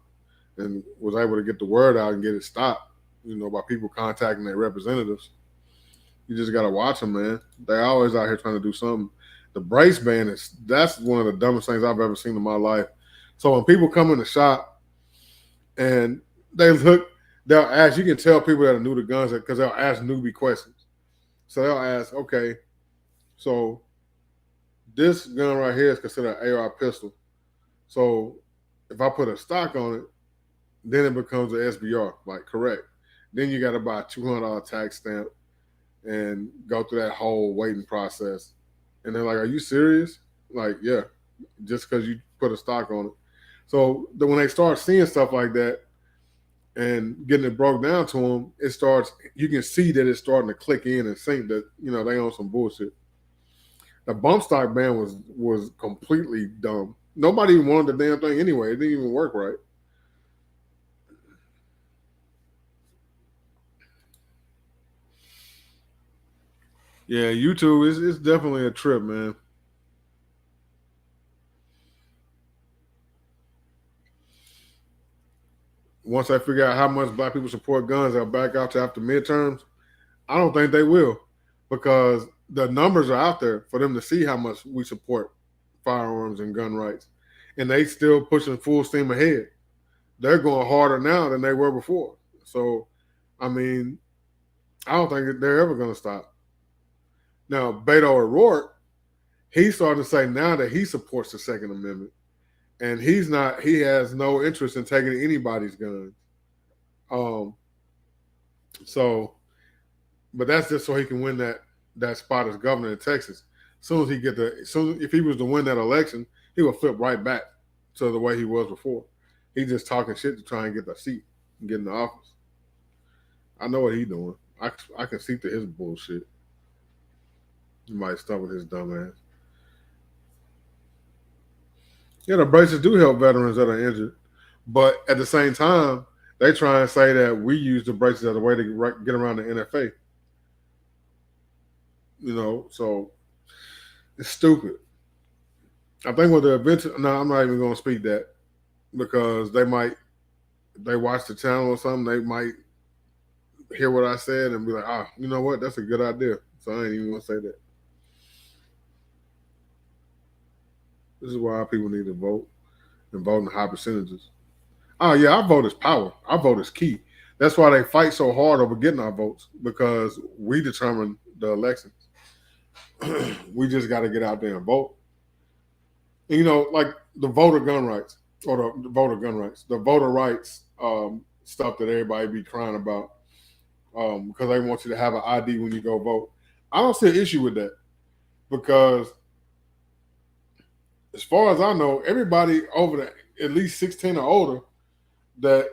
and was able to get the word out and get it stopped. You know, by people contacting their representatives. You just gotta watch them, man. They always out here trying to do something. The brace ban that's one of the dumbest things I've ever seen in my life. So when people come in the shop and they'll ask, you can tell people that are new to guns because they'll ask newbie questions. So they'll ask, okay, so this gun right here is considered an AR pistol. So if I put a stock on it, then it becomes an SBR, like correct. Then you got to buy a $200 tax stamp and go through that whole waiting process. And they're like, are you serious? Like, yeah, just because you put a stock on it. So when they start seeing stuff like that and getting it broke down to them, you can see that it's starting to click in and sink that, you know, they on some bullshit. The bump stock ban was completely dumb. Nobody even wanted the damn thing anyway. It didn't even work right. Yeah, YouTube is definitely a trip, man. Once I figure out how much black people support guns, they'll back out to after midterms. I don't think they will, because the numbers are out there for them to see how much we support firearms and gun rights, and they still pushing full steam ahead. They're going harder now than they were before. So, I mean, I don't think they're ever going to stop. Now, Beto O'Rourke, he's starting to say now that he supports the Second Amendment, and he has no interest in taking anybody's guns. So, but that's just so he can win that spot as governor in Texas. As soon as if he was to win that election, he would flip right back to the way he was before. He's just talking shit to try and get the seat and get in the office. I know what he's doing. I can see through his bullshit. He might start with his dumb ass. Yeah, the braces do help veterans that are injured, but at the same time, they try and say that we use the braces as a way to get around the NFA. You know, so it's stupid. I think with the eventual, no, I'm not even going to speak that, because they watch the channel or something, they might hear what I said and be like, you know what, that's a good idea. So I ain't even going to say that. This is why people need to vote and vote in high percentages. Oh yeah, our vote is power. Our vote is key. That's why they fight so hard over getting our votes because we determine the elections. We just got to get out there and vote. And, like the voter gun rights or the voter gun rights, the voter rights stuff that everybody be crying about because they want you to have an ID when you go vote. I don't see an issue with that because, as far as I know, everybody over at least 16 or older that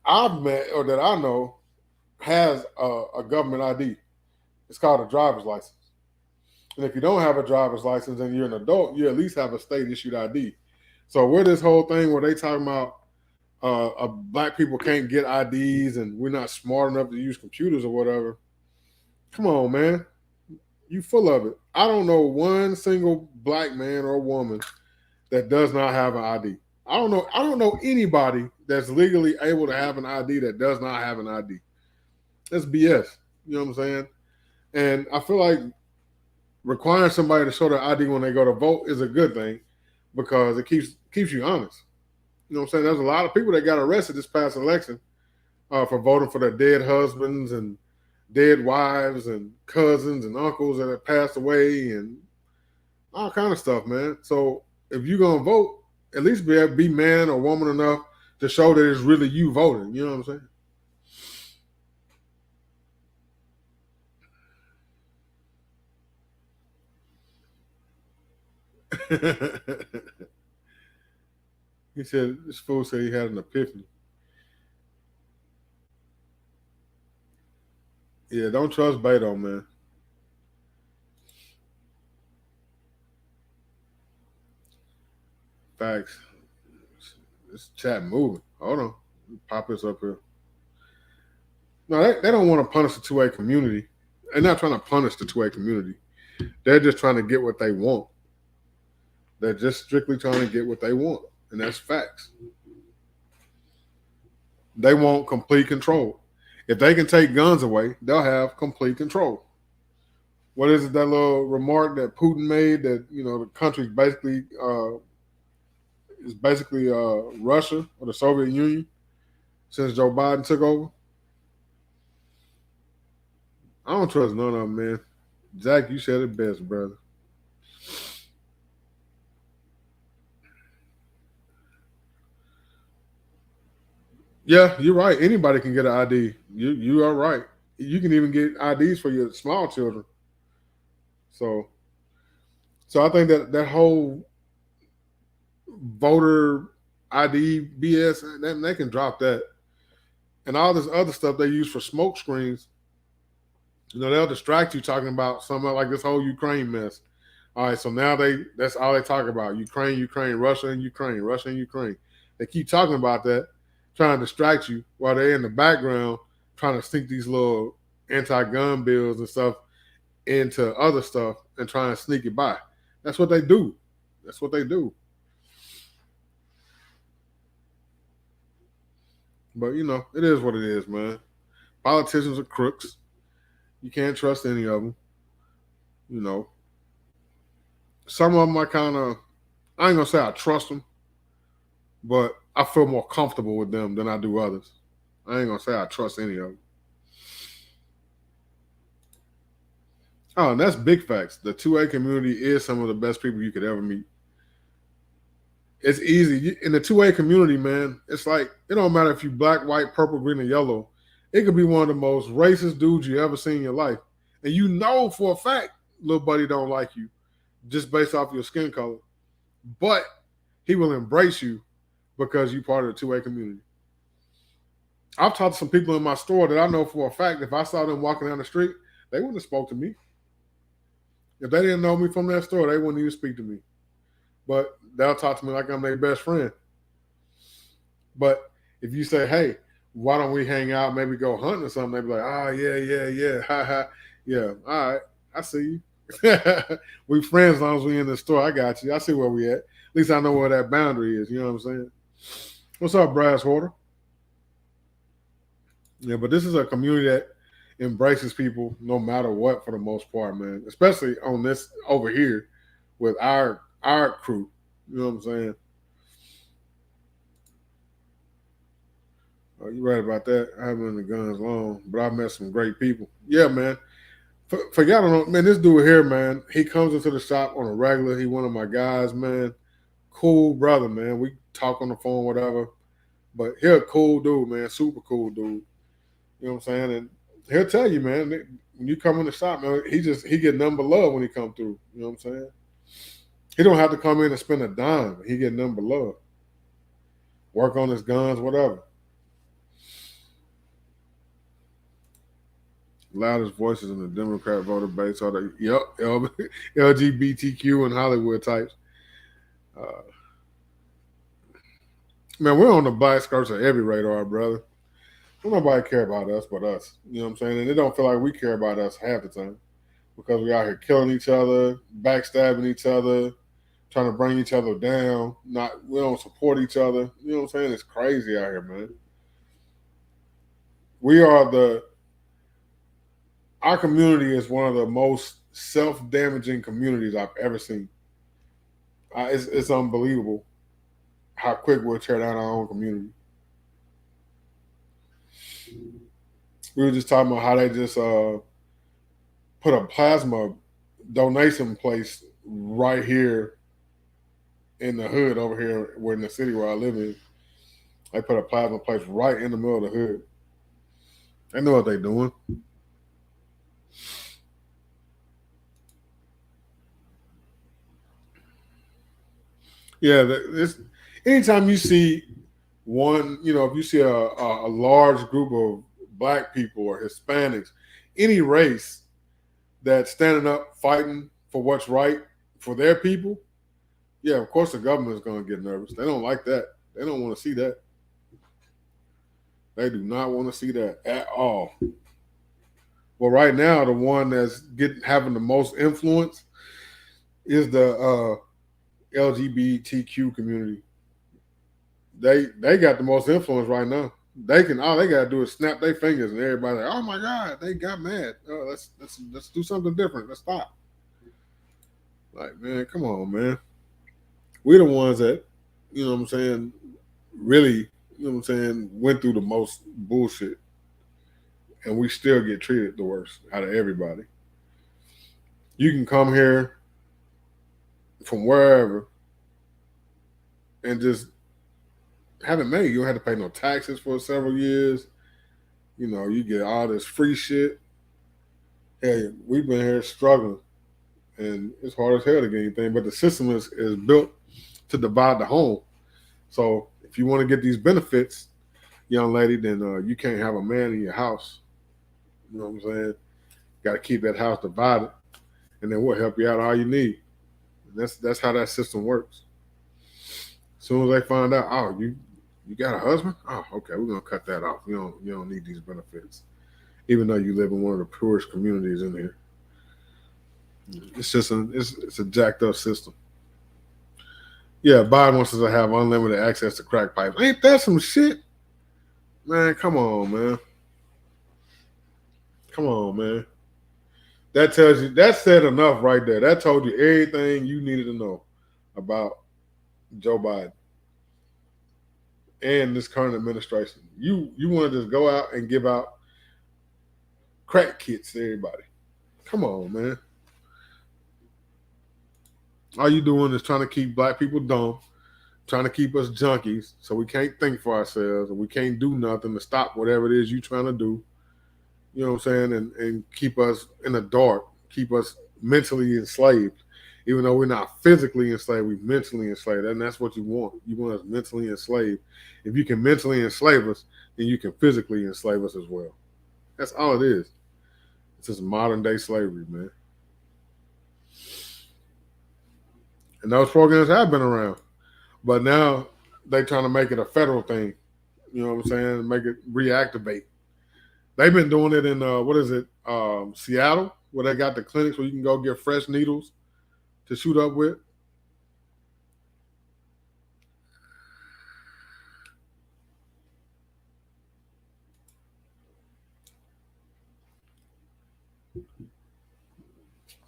I've met or that I know has a government ID. It's called a driver's license. And if you don't have a driver's license and you're an adult, you at least have a state issued ID. So where this whole thing where they talking about black people can't get IDs and we're not smart enough to use computers or whatever. Come on, man. You full of it. I don't know one single black man or woman that does not have an ID. I don't know anybody that's legally able to have an ID that does not have an ID. That's BS. You know what I'm saying? And I feel like requiring somebody to show their ID when they go to vote is a good thing because it keeps you honest. You know what I'm saying? There's a lot of people that got arrested this past election for voting for their dead husbands and dead wives and cousins and uncles that have passed away and all kind of stuff, man. So if you're gonna vote, at least be man or woman enough to show that it's really you voting. You know what I'm saying? He said this fool said he had an epiphany. Yeah, don't trust Beto, man. Facts. This chat moving. Hold on. Pop this up here. No, they don't want to punish the 2A community. They're not trying to punish the 2A community. They're just trying to get what they want. They're just strictly trying to get what they want. And that's facts. They want complete control. If they can take guns away, they'll have complete control. What is it, that little remark that Putin made that, the country's basically Russia or the Soviet Union since Joe Biden took over? I don't trust none of them, man. Zach, you said it best, brother. Yeah, you're right. Anybody can get an ID. You are right. You can even get IDs for your small children. So I think that whole voter ID BS, they can drop that. And all this other stuff they use for smoke screens, they'll distract you talking about something like this whole Ukraine mess. All right, so now that's all they talk about. Ukraine, Russia and Ukraine. They keep talking about that, trying to distract you while they're in the background trying to sneak these little anti-gun bills and stuff into other stuff and trying to sneak it by. That's what they do. But, it is what it is, man. Politicians are crooks. You can't trust any of them. Some of them I ain't going to say I trust them, but I feel more comfortable with them than I do others. I ain't going to say I trust any of them. Oh, and that's big facts. The 2A community is some of the best people you could ever meet. It's easy. In the 2A community, man, it's like, it don't matter if you black, white, purple, green, or yellow. It could be one of the most racist dudes you ever seen in your life. And for a fact, little buddy don't like you just based off your skin color. But he will embrace you because you're part of the 2A community. I've talked to some people in my store that I know for a fact if I saw them walking down the street, they wouldn't have spoke to me. If they didn't know me from that store, they wouldn't even speak to me. But they'll talk to me like I'm their best friend. But if you say, hey, why don't we hang out, maybe go hunting or something, they be like, oh, yeah, ha, ha. Yeah, all right, I see you. We friends as long as we in the store. I got you. I see where we at. At least I know where that boundary is. You know what I'm saying? What's up, Brasswater? Yeah, but this is a community that embraces people no matter what for the most part, man. Especially on this over here with our our crew. You know what I'm saying? Oh, you're right about that. I haven't been in the guns long, but I've met some great people. Yeah, man. For y'all don't know, man, this dude here, man, he comes into the shop on a regular. He one of my guys, man. Cool brother, man. We talk on the phone, whatever. But he a cool dude, man. Super cool dude. You know what I'm saying? And he'll tell you, man, when you come in the shop, man, he get nothing but love when he come through. You know what I'm saying? He don't have to come in and spend a dime. He get nothing but love. Work on his guns, whatever. Loudest voices in the Democrat voter base are the LGBTQ and Hollywood types. Uh, man, we're on the black skirts of every radar, brother. Don't nobody care about us but us. You know what I'm saying? And it don't feel like we care about us half the time because we out here killing each other, backstabbing each other, trying to bring each other down. We don't support each other. You know what I'm saying? It's crazy out here, man. We are our community is one of the most self-damaging communities I've ever seen. It's unbelievable how quick we'll tear down our own community. We were just talking about how they just put a plasma donation place right here in the hood over here, where in the city where I live in. They put a plasma place right in the middle of the hood. They know what they're doing. Yeah, anytime you see one, if you see a large group of black people or Hispanics, any race that's standing up fighting for what's right for their people, yeah, of course the government's going to get nervous. They don't like that. They don't want to see that. They do not want to see that at all. Well, right now, the one that's having the most influence is the LGBTQ community. They got the most influence right now. All they gotta do is snap their fingers and everybody like, oh my God, they got mad. Oh, let's do something different. Let's stop. Like, man, come on, man. We're the ones that, you know what I'm saying, really, you know what I'm saying, went through the most bullshit. And we still get treated the worst out of everybody. You can come here from wherever and just have it made. You don't have to pay no taxes for several years. You get all this free shit. Hey, we've been here struggling, and it's hard as hell to get anything. But the system is built to divide the home. So if you want to get these benefits, young lady, then you can't have a man in your house. You know what I'm saying? Got to keep that house divided, and then we'll help you out all you need. And that's how that system works. As soon as they find out, oh, you got a husband? Oh, okay, we're gonna cut that off. You don't need these benefits, even though you live in one of the poorest communities in here. It's just it's a jacked up system. Yeah, Biden wants us to have unlimited access to crack pipes. Ain't that some shit? Man, come on, man. Come on, man. That said enough right there. That told you everything you needed to know about Joe Biden and this current administration. You want to just go out and give out crack kits to everybody. Come on, man. All you doing is trying to keep black people dumb, trying to keep us junkies so we can't think for ourselves and we can't do nothing to stop whatever it is you trying to do. You know what I'm saying? And keep us in the dark, keep us mentally enslaved. Even though we're not physically enslaved, we're mentally enslaved. And that's what you want. You want us mentally enslaved. If you can mentally enslave us, then you can physically enslave us as well. That's all it is. It's just modern day slavery, man. And those programs have been around. But now they trying to make it a federal thing. You know what I'm saying? Make it reactivate. They've been doing it in Seattle, where they got the clinics where you can go get fresh needles to shoot up with.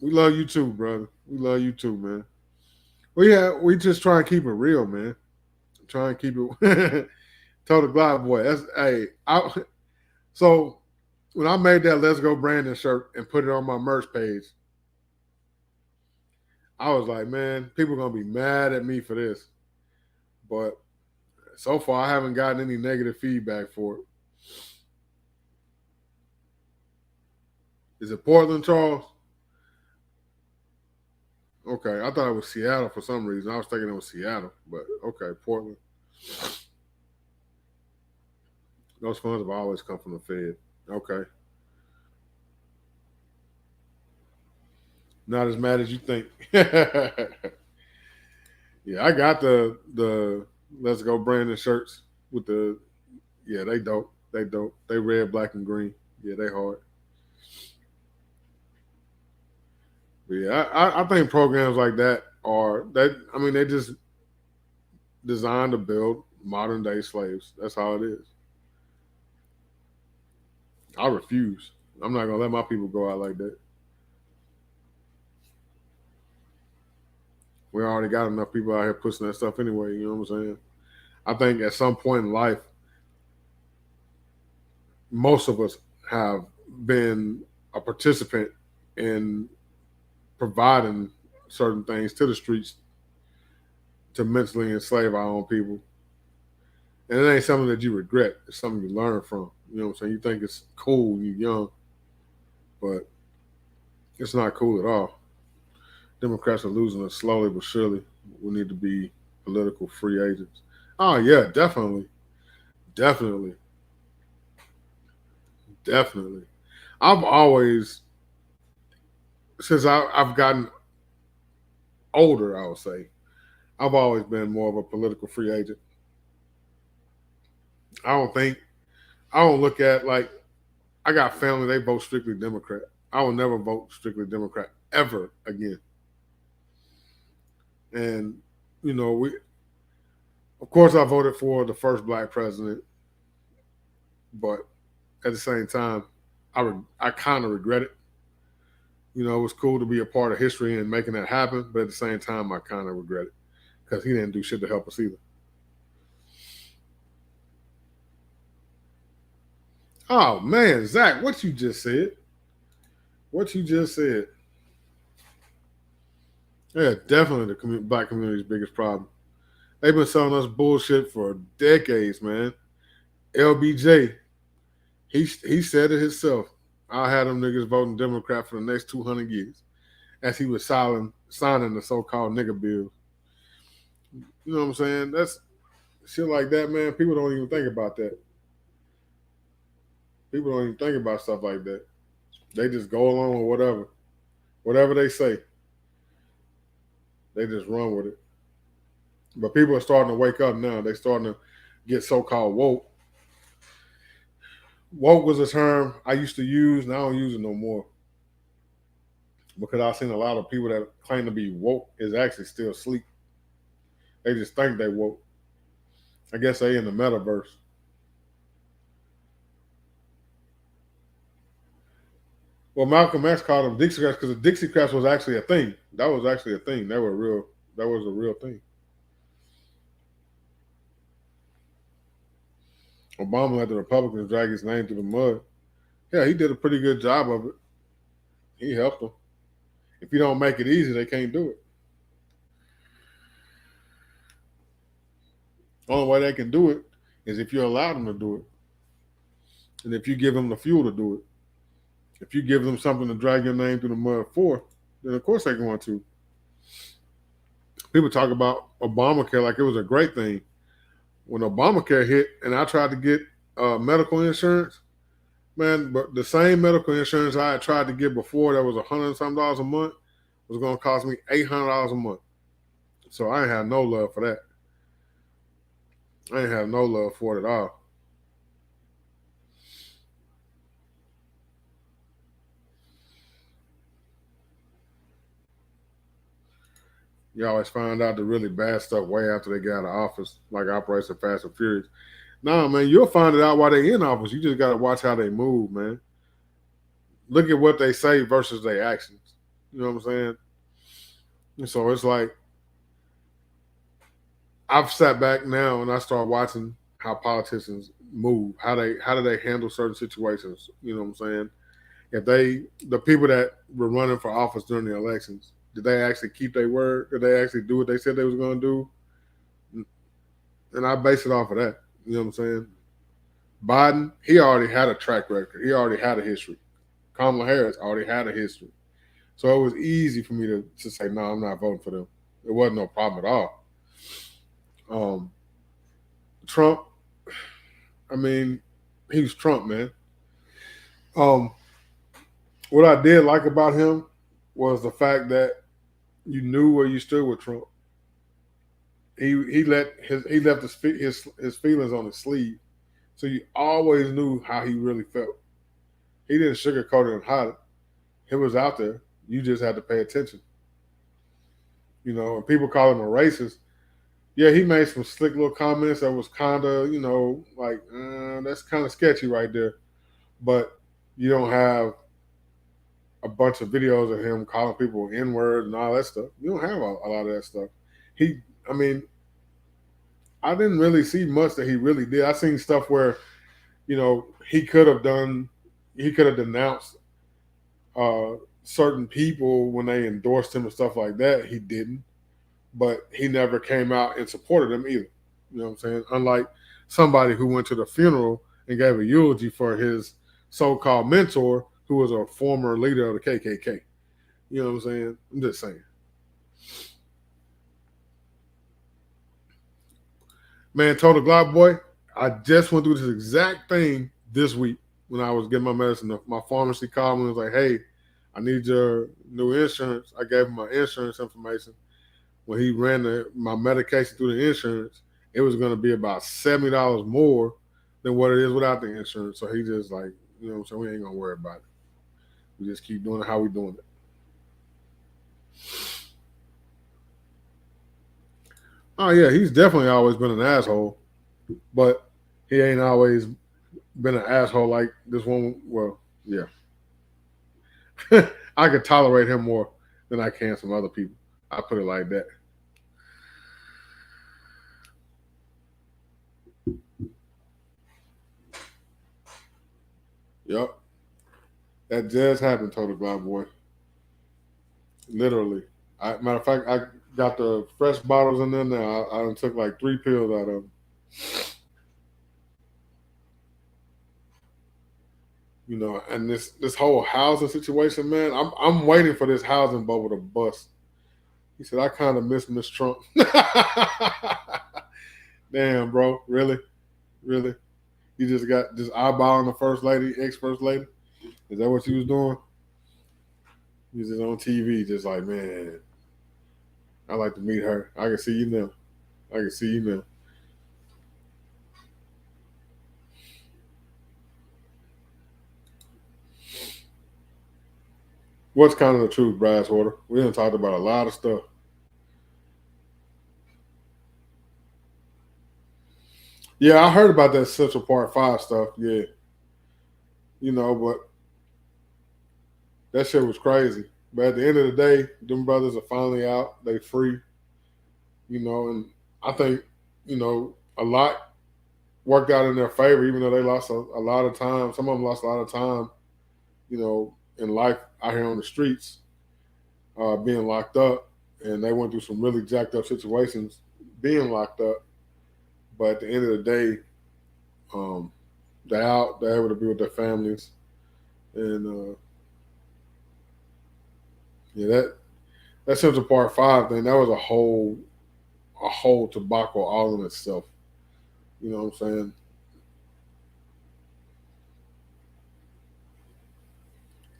We love you too, brother. We love you too, man. Well, yeah, we just try and keep it real, man. Try and keep it. Total Glock boy. That's so when I made that Let's Go Brandon shirt and put it on my merch page, I was like, man, people are gonna be mad at me for this. But so far, I haven't gotten any negative feedback for it. Is it Portland, Charles? Okay, I thought it was Seattle for some reason. I was thinking it was Seattle, but okay, Portland. Those funds have always come from the Fed. Okay. Not as mad as you think. Yeah, I got the Let's Go Brandon shirts with the they dope. They dope. They red, black, and green. Yeah, they hard. But yeah, I think programs like that they just designed to build modern day slaves. That's how it is. I refuse. I'm not gonna let my people go out like that. We already got enough people out here pushing that stuff anyway. You know what I'm saying? I think at some point in life, most of us have been a participant in providing certain things to the streets to mentally enslave our own people. And it ain't something that you regret. It's something you learn from. You know what I'm saying? You think it's cool when you're young, but it's not cool at all. Democrats are losing us slowly but surely. We need to be political free agents. Oh yeah, definitely. Definitely. Definitely. I've always, since I've gotten older, I would say, I've always been more of a political free agent. I don't look at like, I got family, they vote strictly Democrat. I will never vote strictly Democrat ever again. And, of course, I voted for the first black president, but at the same time, I kind of regret it. It was cool to be a part of history and making that happen, but at the same time, I kind of regret it because he didn't do shit to help us either. Oh man, Zach, what you just said? What you just said? Yeah, definitely the black community's biggest problem. They've been selling us bullshit for decades, man. LBJ, he said it himself. I'll have them niggas voting Democrat for the next 200 years, as he was signing the so-called nigga bill. You know what I'm saying? That's shit like that, man. People don't even think about that. People don't even think about stuff like that. They just go along with whatever they say. They just run with it. But people are starting to wake up now. They're starting to get so-called woke. Woke was a term I used to use, and I don't use it no more. Because I've seen a lot of people that claim to be woke is actually still asleep. They just think they woke. I guess they in the metaverse. Well, Malcolm X called them Dixiecrats because the Dixiecrats was actually a thing. That was actually a thing. That was a real thing. Obama let the Republicans drag his name through the mud. Yeah, he did a pretty good job of it. He helped them. If you don't make it easy, they can't do it. The only way they can do it is if you allow them to do it. And if you give them the fuel to do it. If you give them something to drag your name through the mud for, then of course they can want to. People talk about Obamacare like it was a great thing. When Obamacare hit and I tried to get medical insurance, man, but the same medical insurance I had tried to get before that was $100 and something a month was going to cost me $800 a month. So I ain't have no love for that. I ain't have no love for it at all. You always find out the really bad stuff way after they get out of office, like Operation Fast and Furious. Nah, man, you'll find it out while they're in office. You just got to watch how they move, man. Look at what they say versus their actions. You know what I'm saying? And so it's like I've sat back now and I start watching how politicians move, how do they handle certain situations. You know what I'm saying? If the people that were running for office during the elections, did they actually keep their word? Did they actually do what they said they was going to do? And I base it off of that. You know what I'm saying? Biden, he already had a track record. He already had a history. Kamala Harris already had a history. So it was easy for me to say, no, I'm not voting for them. It wasn't no problem at all. Trump, I mean, he was Trump, man. What I did like about him was the fact that you knew where you stood with Trump. He left his feelings on his sleeve, so you always knew how he really felt. He didn't sugarcoat it and hide it. It was out there. You just had to pay attention. You know, and people call him a racist. Yeah, he made some slick little comments that was kind of, you know, like that's kind of sketchy right there. But you don't have a bunch of videos of him calling people N-words and all that stuff. You don't have a lot of that stuff. I mean, I didn't really see much that he really did. I seen stuff where, you know, he could have denounced certain people when they endorsed him and stuff like that. He didn't, but he never came out and supported them either. You know what I'm saying? Unlike somebody who went to the funeral and gave a eulogy for his so-called mentor, who was a former leader of the KKK. You know what I'm saying? I'm just saying. Man, Total Glock Boy, I just went through this exact thing this week when I was getting my medicine. My pharmacy called me and was like, hey, I need your new insurance. I gave him my insurance information. When he ran my medication through the insurance, it was going to be about $70 more than what it is without the insurance. So he just like, you know what I'm saying? We ain't going to worry about it. We just keep doing it how we doing it. Oh, yeah, he's definitely always been an asshole. But he ain't always been an asshole like this one. Well, yeah. I could tolerate him more than I can some other people. I put it like that. Yep. That just happened, Total Glock Boy. Literally. Matter of fact, I got the fresh bottles in there now. I took like 3 pills out of them. You know, and this whole housing situation, man, I'm waiting for this housing bubble to bust. He said, I kind of miss Miss Trump. Damn, bro. Really? Really? You just got just eyeballing the first lady, ex-first lady? Is that what you was doing? You was just on TV, just like, man, I like to meet her. I can see you now. I can see you now. What's kind of the truth, Brasswater? We done talked about a lot of stuff. Yeah, I heard about that Central Park 5 stuff. Yeah. You know, but that shit was crazy. But at the end of the day, them brothers are finally out. They free. You know, and I think, you know, a lot worked out in their favor, even though they lost a lot of time. Some of them lost a lot of time, you know, in life out here on the streets, being locked up. And they went through some really jacked up situations being locked up. But at the end of the day, they're out. They're able to be with their families. And, yeah, that Central Park 5 thing, that was a whole tobacco all in itself. You know what I'm saying?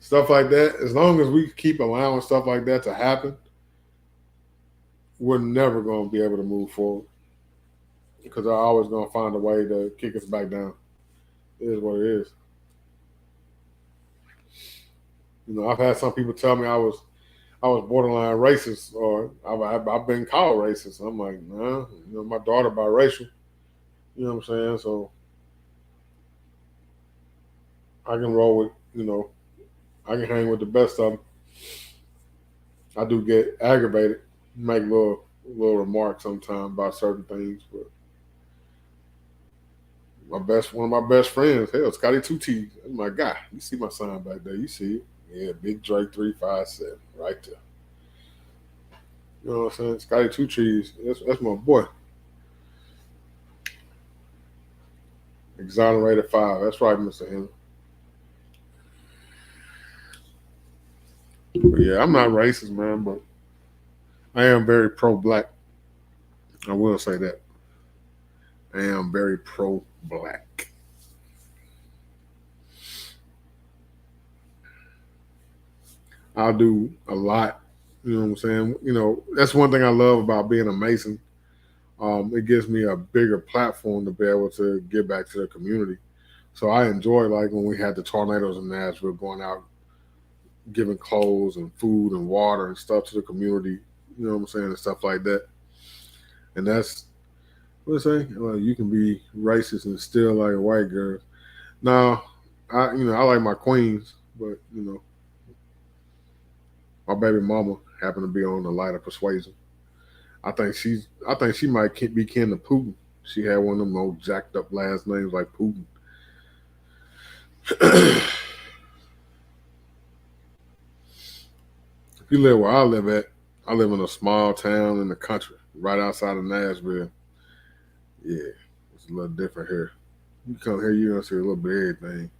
Stuff like that, as long as we keep allowing stuff like that to happen, we're never going to be able to move forward because they're always going to find a way to kick us back down. It is what it is. You know, I've had some people tell me I was borderline racist, or I've been called racist. I'm like, nah, you know, my daughter biracial. You know what I'm saying? So I can roll with, you know, I can hang with the best of them. I do get aggravated, make love. little remark sometimes about certain things, but one of my best friends, hell, Scotty Two T's. That's my guy. You see my sign back there. You see it. Yeah, BigDre357 right there. You know what I'm saying? Scotty Two Trees. That's my boy. Exonerated 5. That's right, Mr. Henry. But yeah, I'm not racist, man, but I am very pro-black. I will say that. I am very pro-black. I'll do a lot. You know what I'm saying? You know, that's one thing I love about being a Mason. It gives me a bigger platform to be able to give back to the community. So I enjoy like when we had the tornadoes in Nashville, going out giving clothes and food and water and stuff to the community. You know what I'm saying, and stuff like that. And that's what I say. Well, you can be racist and still like a white girl. Now, I like my queens, but my baby mama happened to be on the light of persuasion. I think she might be kin to Putin. She had one of them old jacked up last names like Putin. If you live where I live at, I live in a small town in the country, right outside of Nashville. Yeah, it's a little different here. You come here, you're gonna see a little bit of everything.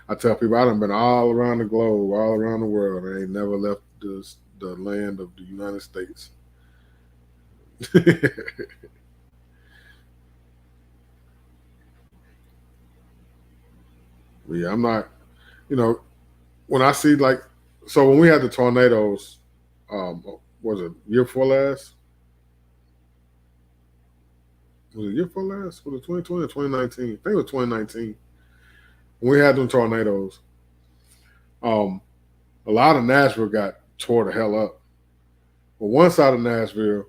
I tell people I done been all around the globe, all around the world. I ain't never left the land of the United States. Yeah, I'm not. You know, when I see like, so when we had the tornadoes, was it year before last? Was it year before last? Was it 2020 or 2019? I think it was 2019. When we had them tornadoes, um, a lot of Nashville got tore the hell up. But one side of Nashville,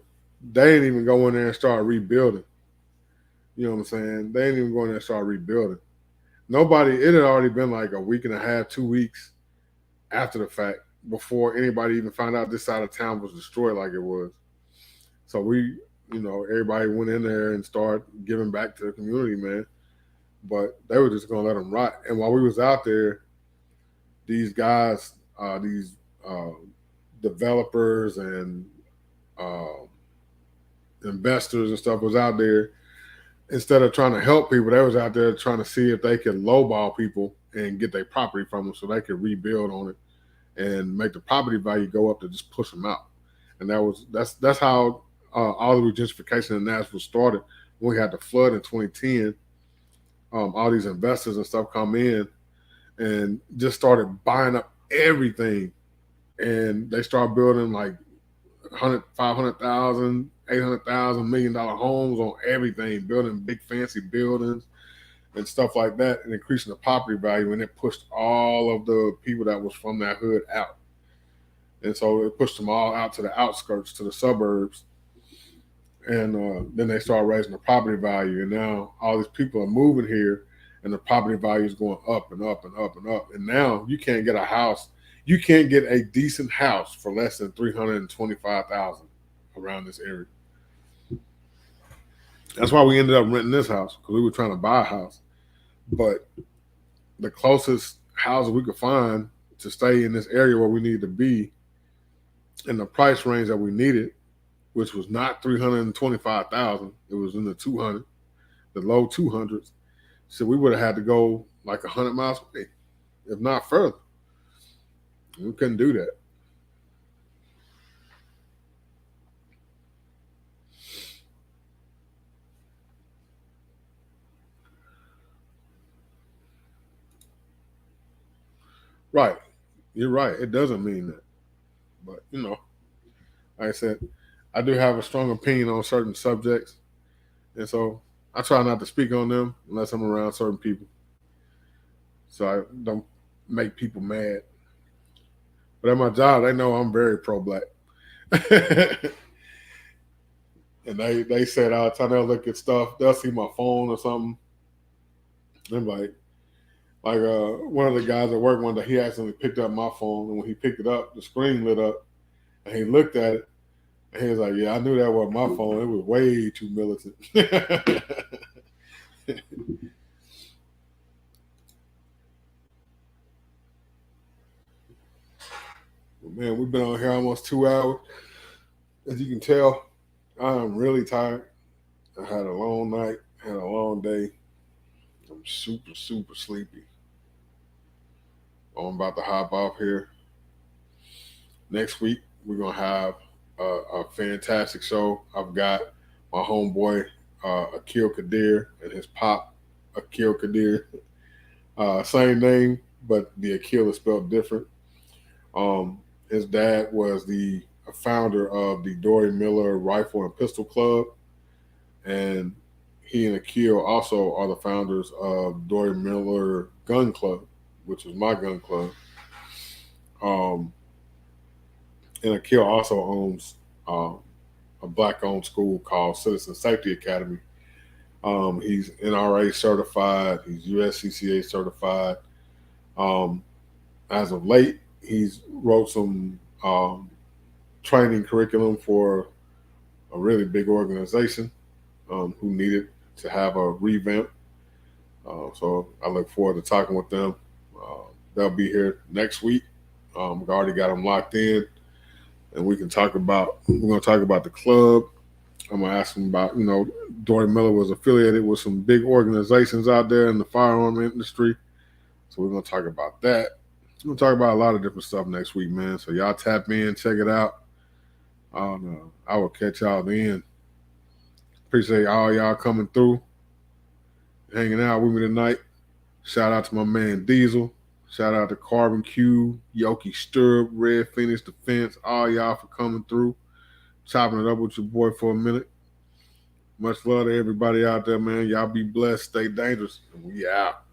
they didn't even go in there and start rebuilding. You know what I'm saying? They didn't even go in there and start rebuilding. Nobody, it had already been like a week and a half, 2 weeks after the fact before anybody even found out this side of town was destroyed like it was. So everybody went in there and started giving back to the community, man. But they were just gonna let them rot. And while we was out there, these guys, these uh, developers and uh, investors and stuff was out there. Instead of trying to help people, they was out there trying to see if they could lowball people and get their property from them so they could rebuild on it and make the property value go up to just push them out. And that's how all the gentrification in Nashville started. When we had the flood in 2010, all these investors and stuff come in and just started buying up everything, and they start building like 100, 500,000, 800,000, $1 million homes on everything, building big fancy buildings and stuff like that, and increasing the property value, and it pushed all of the people that was from that hood out. And so it pushed them all out to the outskirts, to the suburbs. And then they started raising the property value. And now all these people are moving here, and the property value is going up and up and up and up. And now you can't get a house. You can't get a decent house for less than $325,000 around this area. That's why we ended up renting this house, because we were trying to buy a house. But the closest house we could find to stay in this area where we needed to be in the price range that we needed, which was not $325,000, it was in the 200, the low 200s. So we would have had to go like 100 miles away, if not further. We couldn't do that. Right. You're right. It doesn't mean that. But, like I said, I do have a strong opinion on certain subjects. And so I try not to speak on them unless I'm around certain people, so I don't make people mad. But at my job, they know I'm very pro-black. And they said all the time they'll look at stuff, they'll see my phone or something. And I'm like one of the guys at work one day, he accidentally picked up my phone, and when he picked it up, the screen lit up, and he looked at it, And he was like, yeah, I knew that wasn't my phone. It was way too militant. But man, we've been on here almost 2 hours. As you can tell, I'm really tired. I had a long night, had a long day. I'm super, super sleepy. I'm about to hop off here. Next week, we're going to have a fantastic show. I've got my homeboy, Akil Kadir, and his pop, Akil Kadir. Same name, but the Akil is spelled different. His dad was the founder of the Dory Miller Rifle and Pistol Club, and he and Akil also are the founders of Dory Miller Gun Club, which is my gun club. And Akil also owns a black-owned school called Citizen Safety Academy. He's NRA certified. He's USCCA certified. As of late, he's wrote some training curriculum for a really big organization who needed to have a revamp. So I look forward to talking with them. They'll be here next week. We've already got them locked in, and we're going to talk about the club. I'm going to ask them about, Dory Miller was affiliated with some big organizations out there in the firearm industry. So we're going to talk about that. We're going to talk about a lot of different stuff next week, man. So y'all tap in, check it out. I will catch y'all then. Appreciate all y'all coming through, hanging out with me tonight. Shout out to my man Diesel. Shout out to Carbon Q, Yoki Stirrup, Red Phoenix Defense, all y'all for coming through, chopping it up with your boy for a minute. Much love to everybody out there, man. Y'all be blessed, stay dangerous, and we out.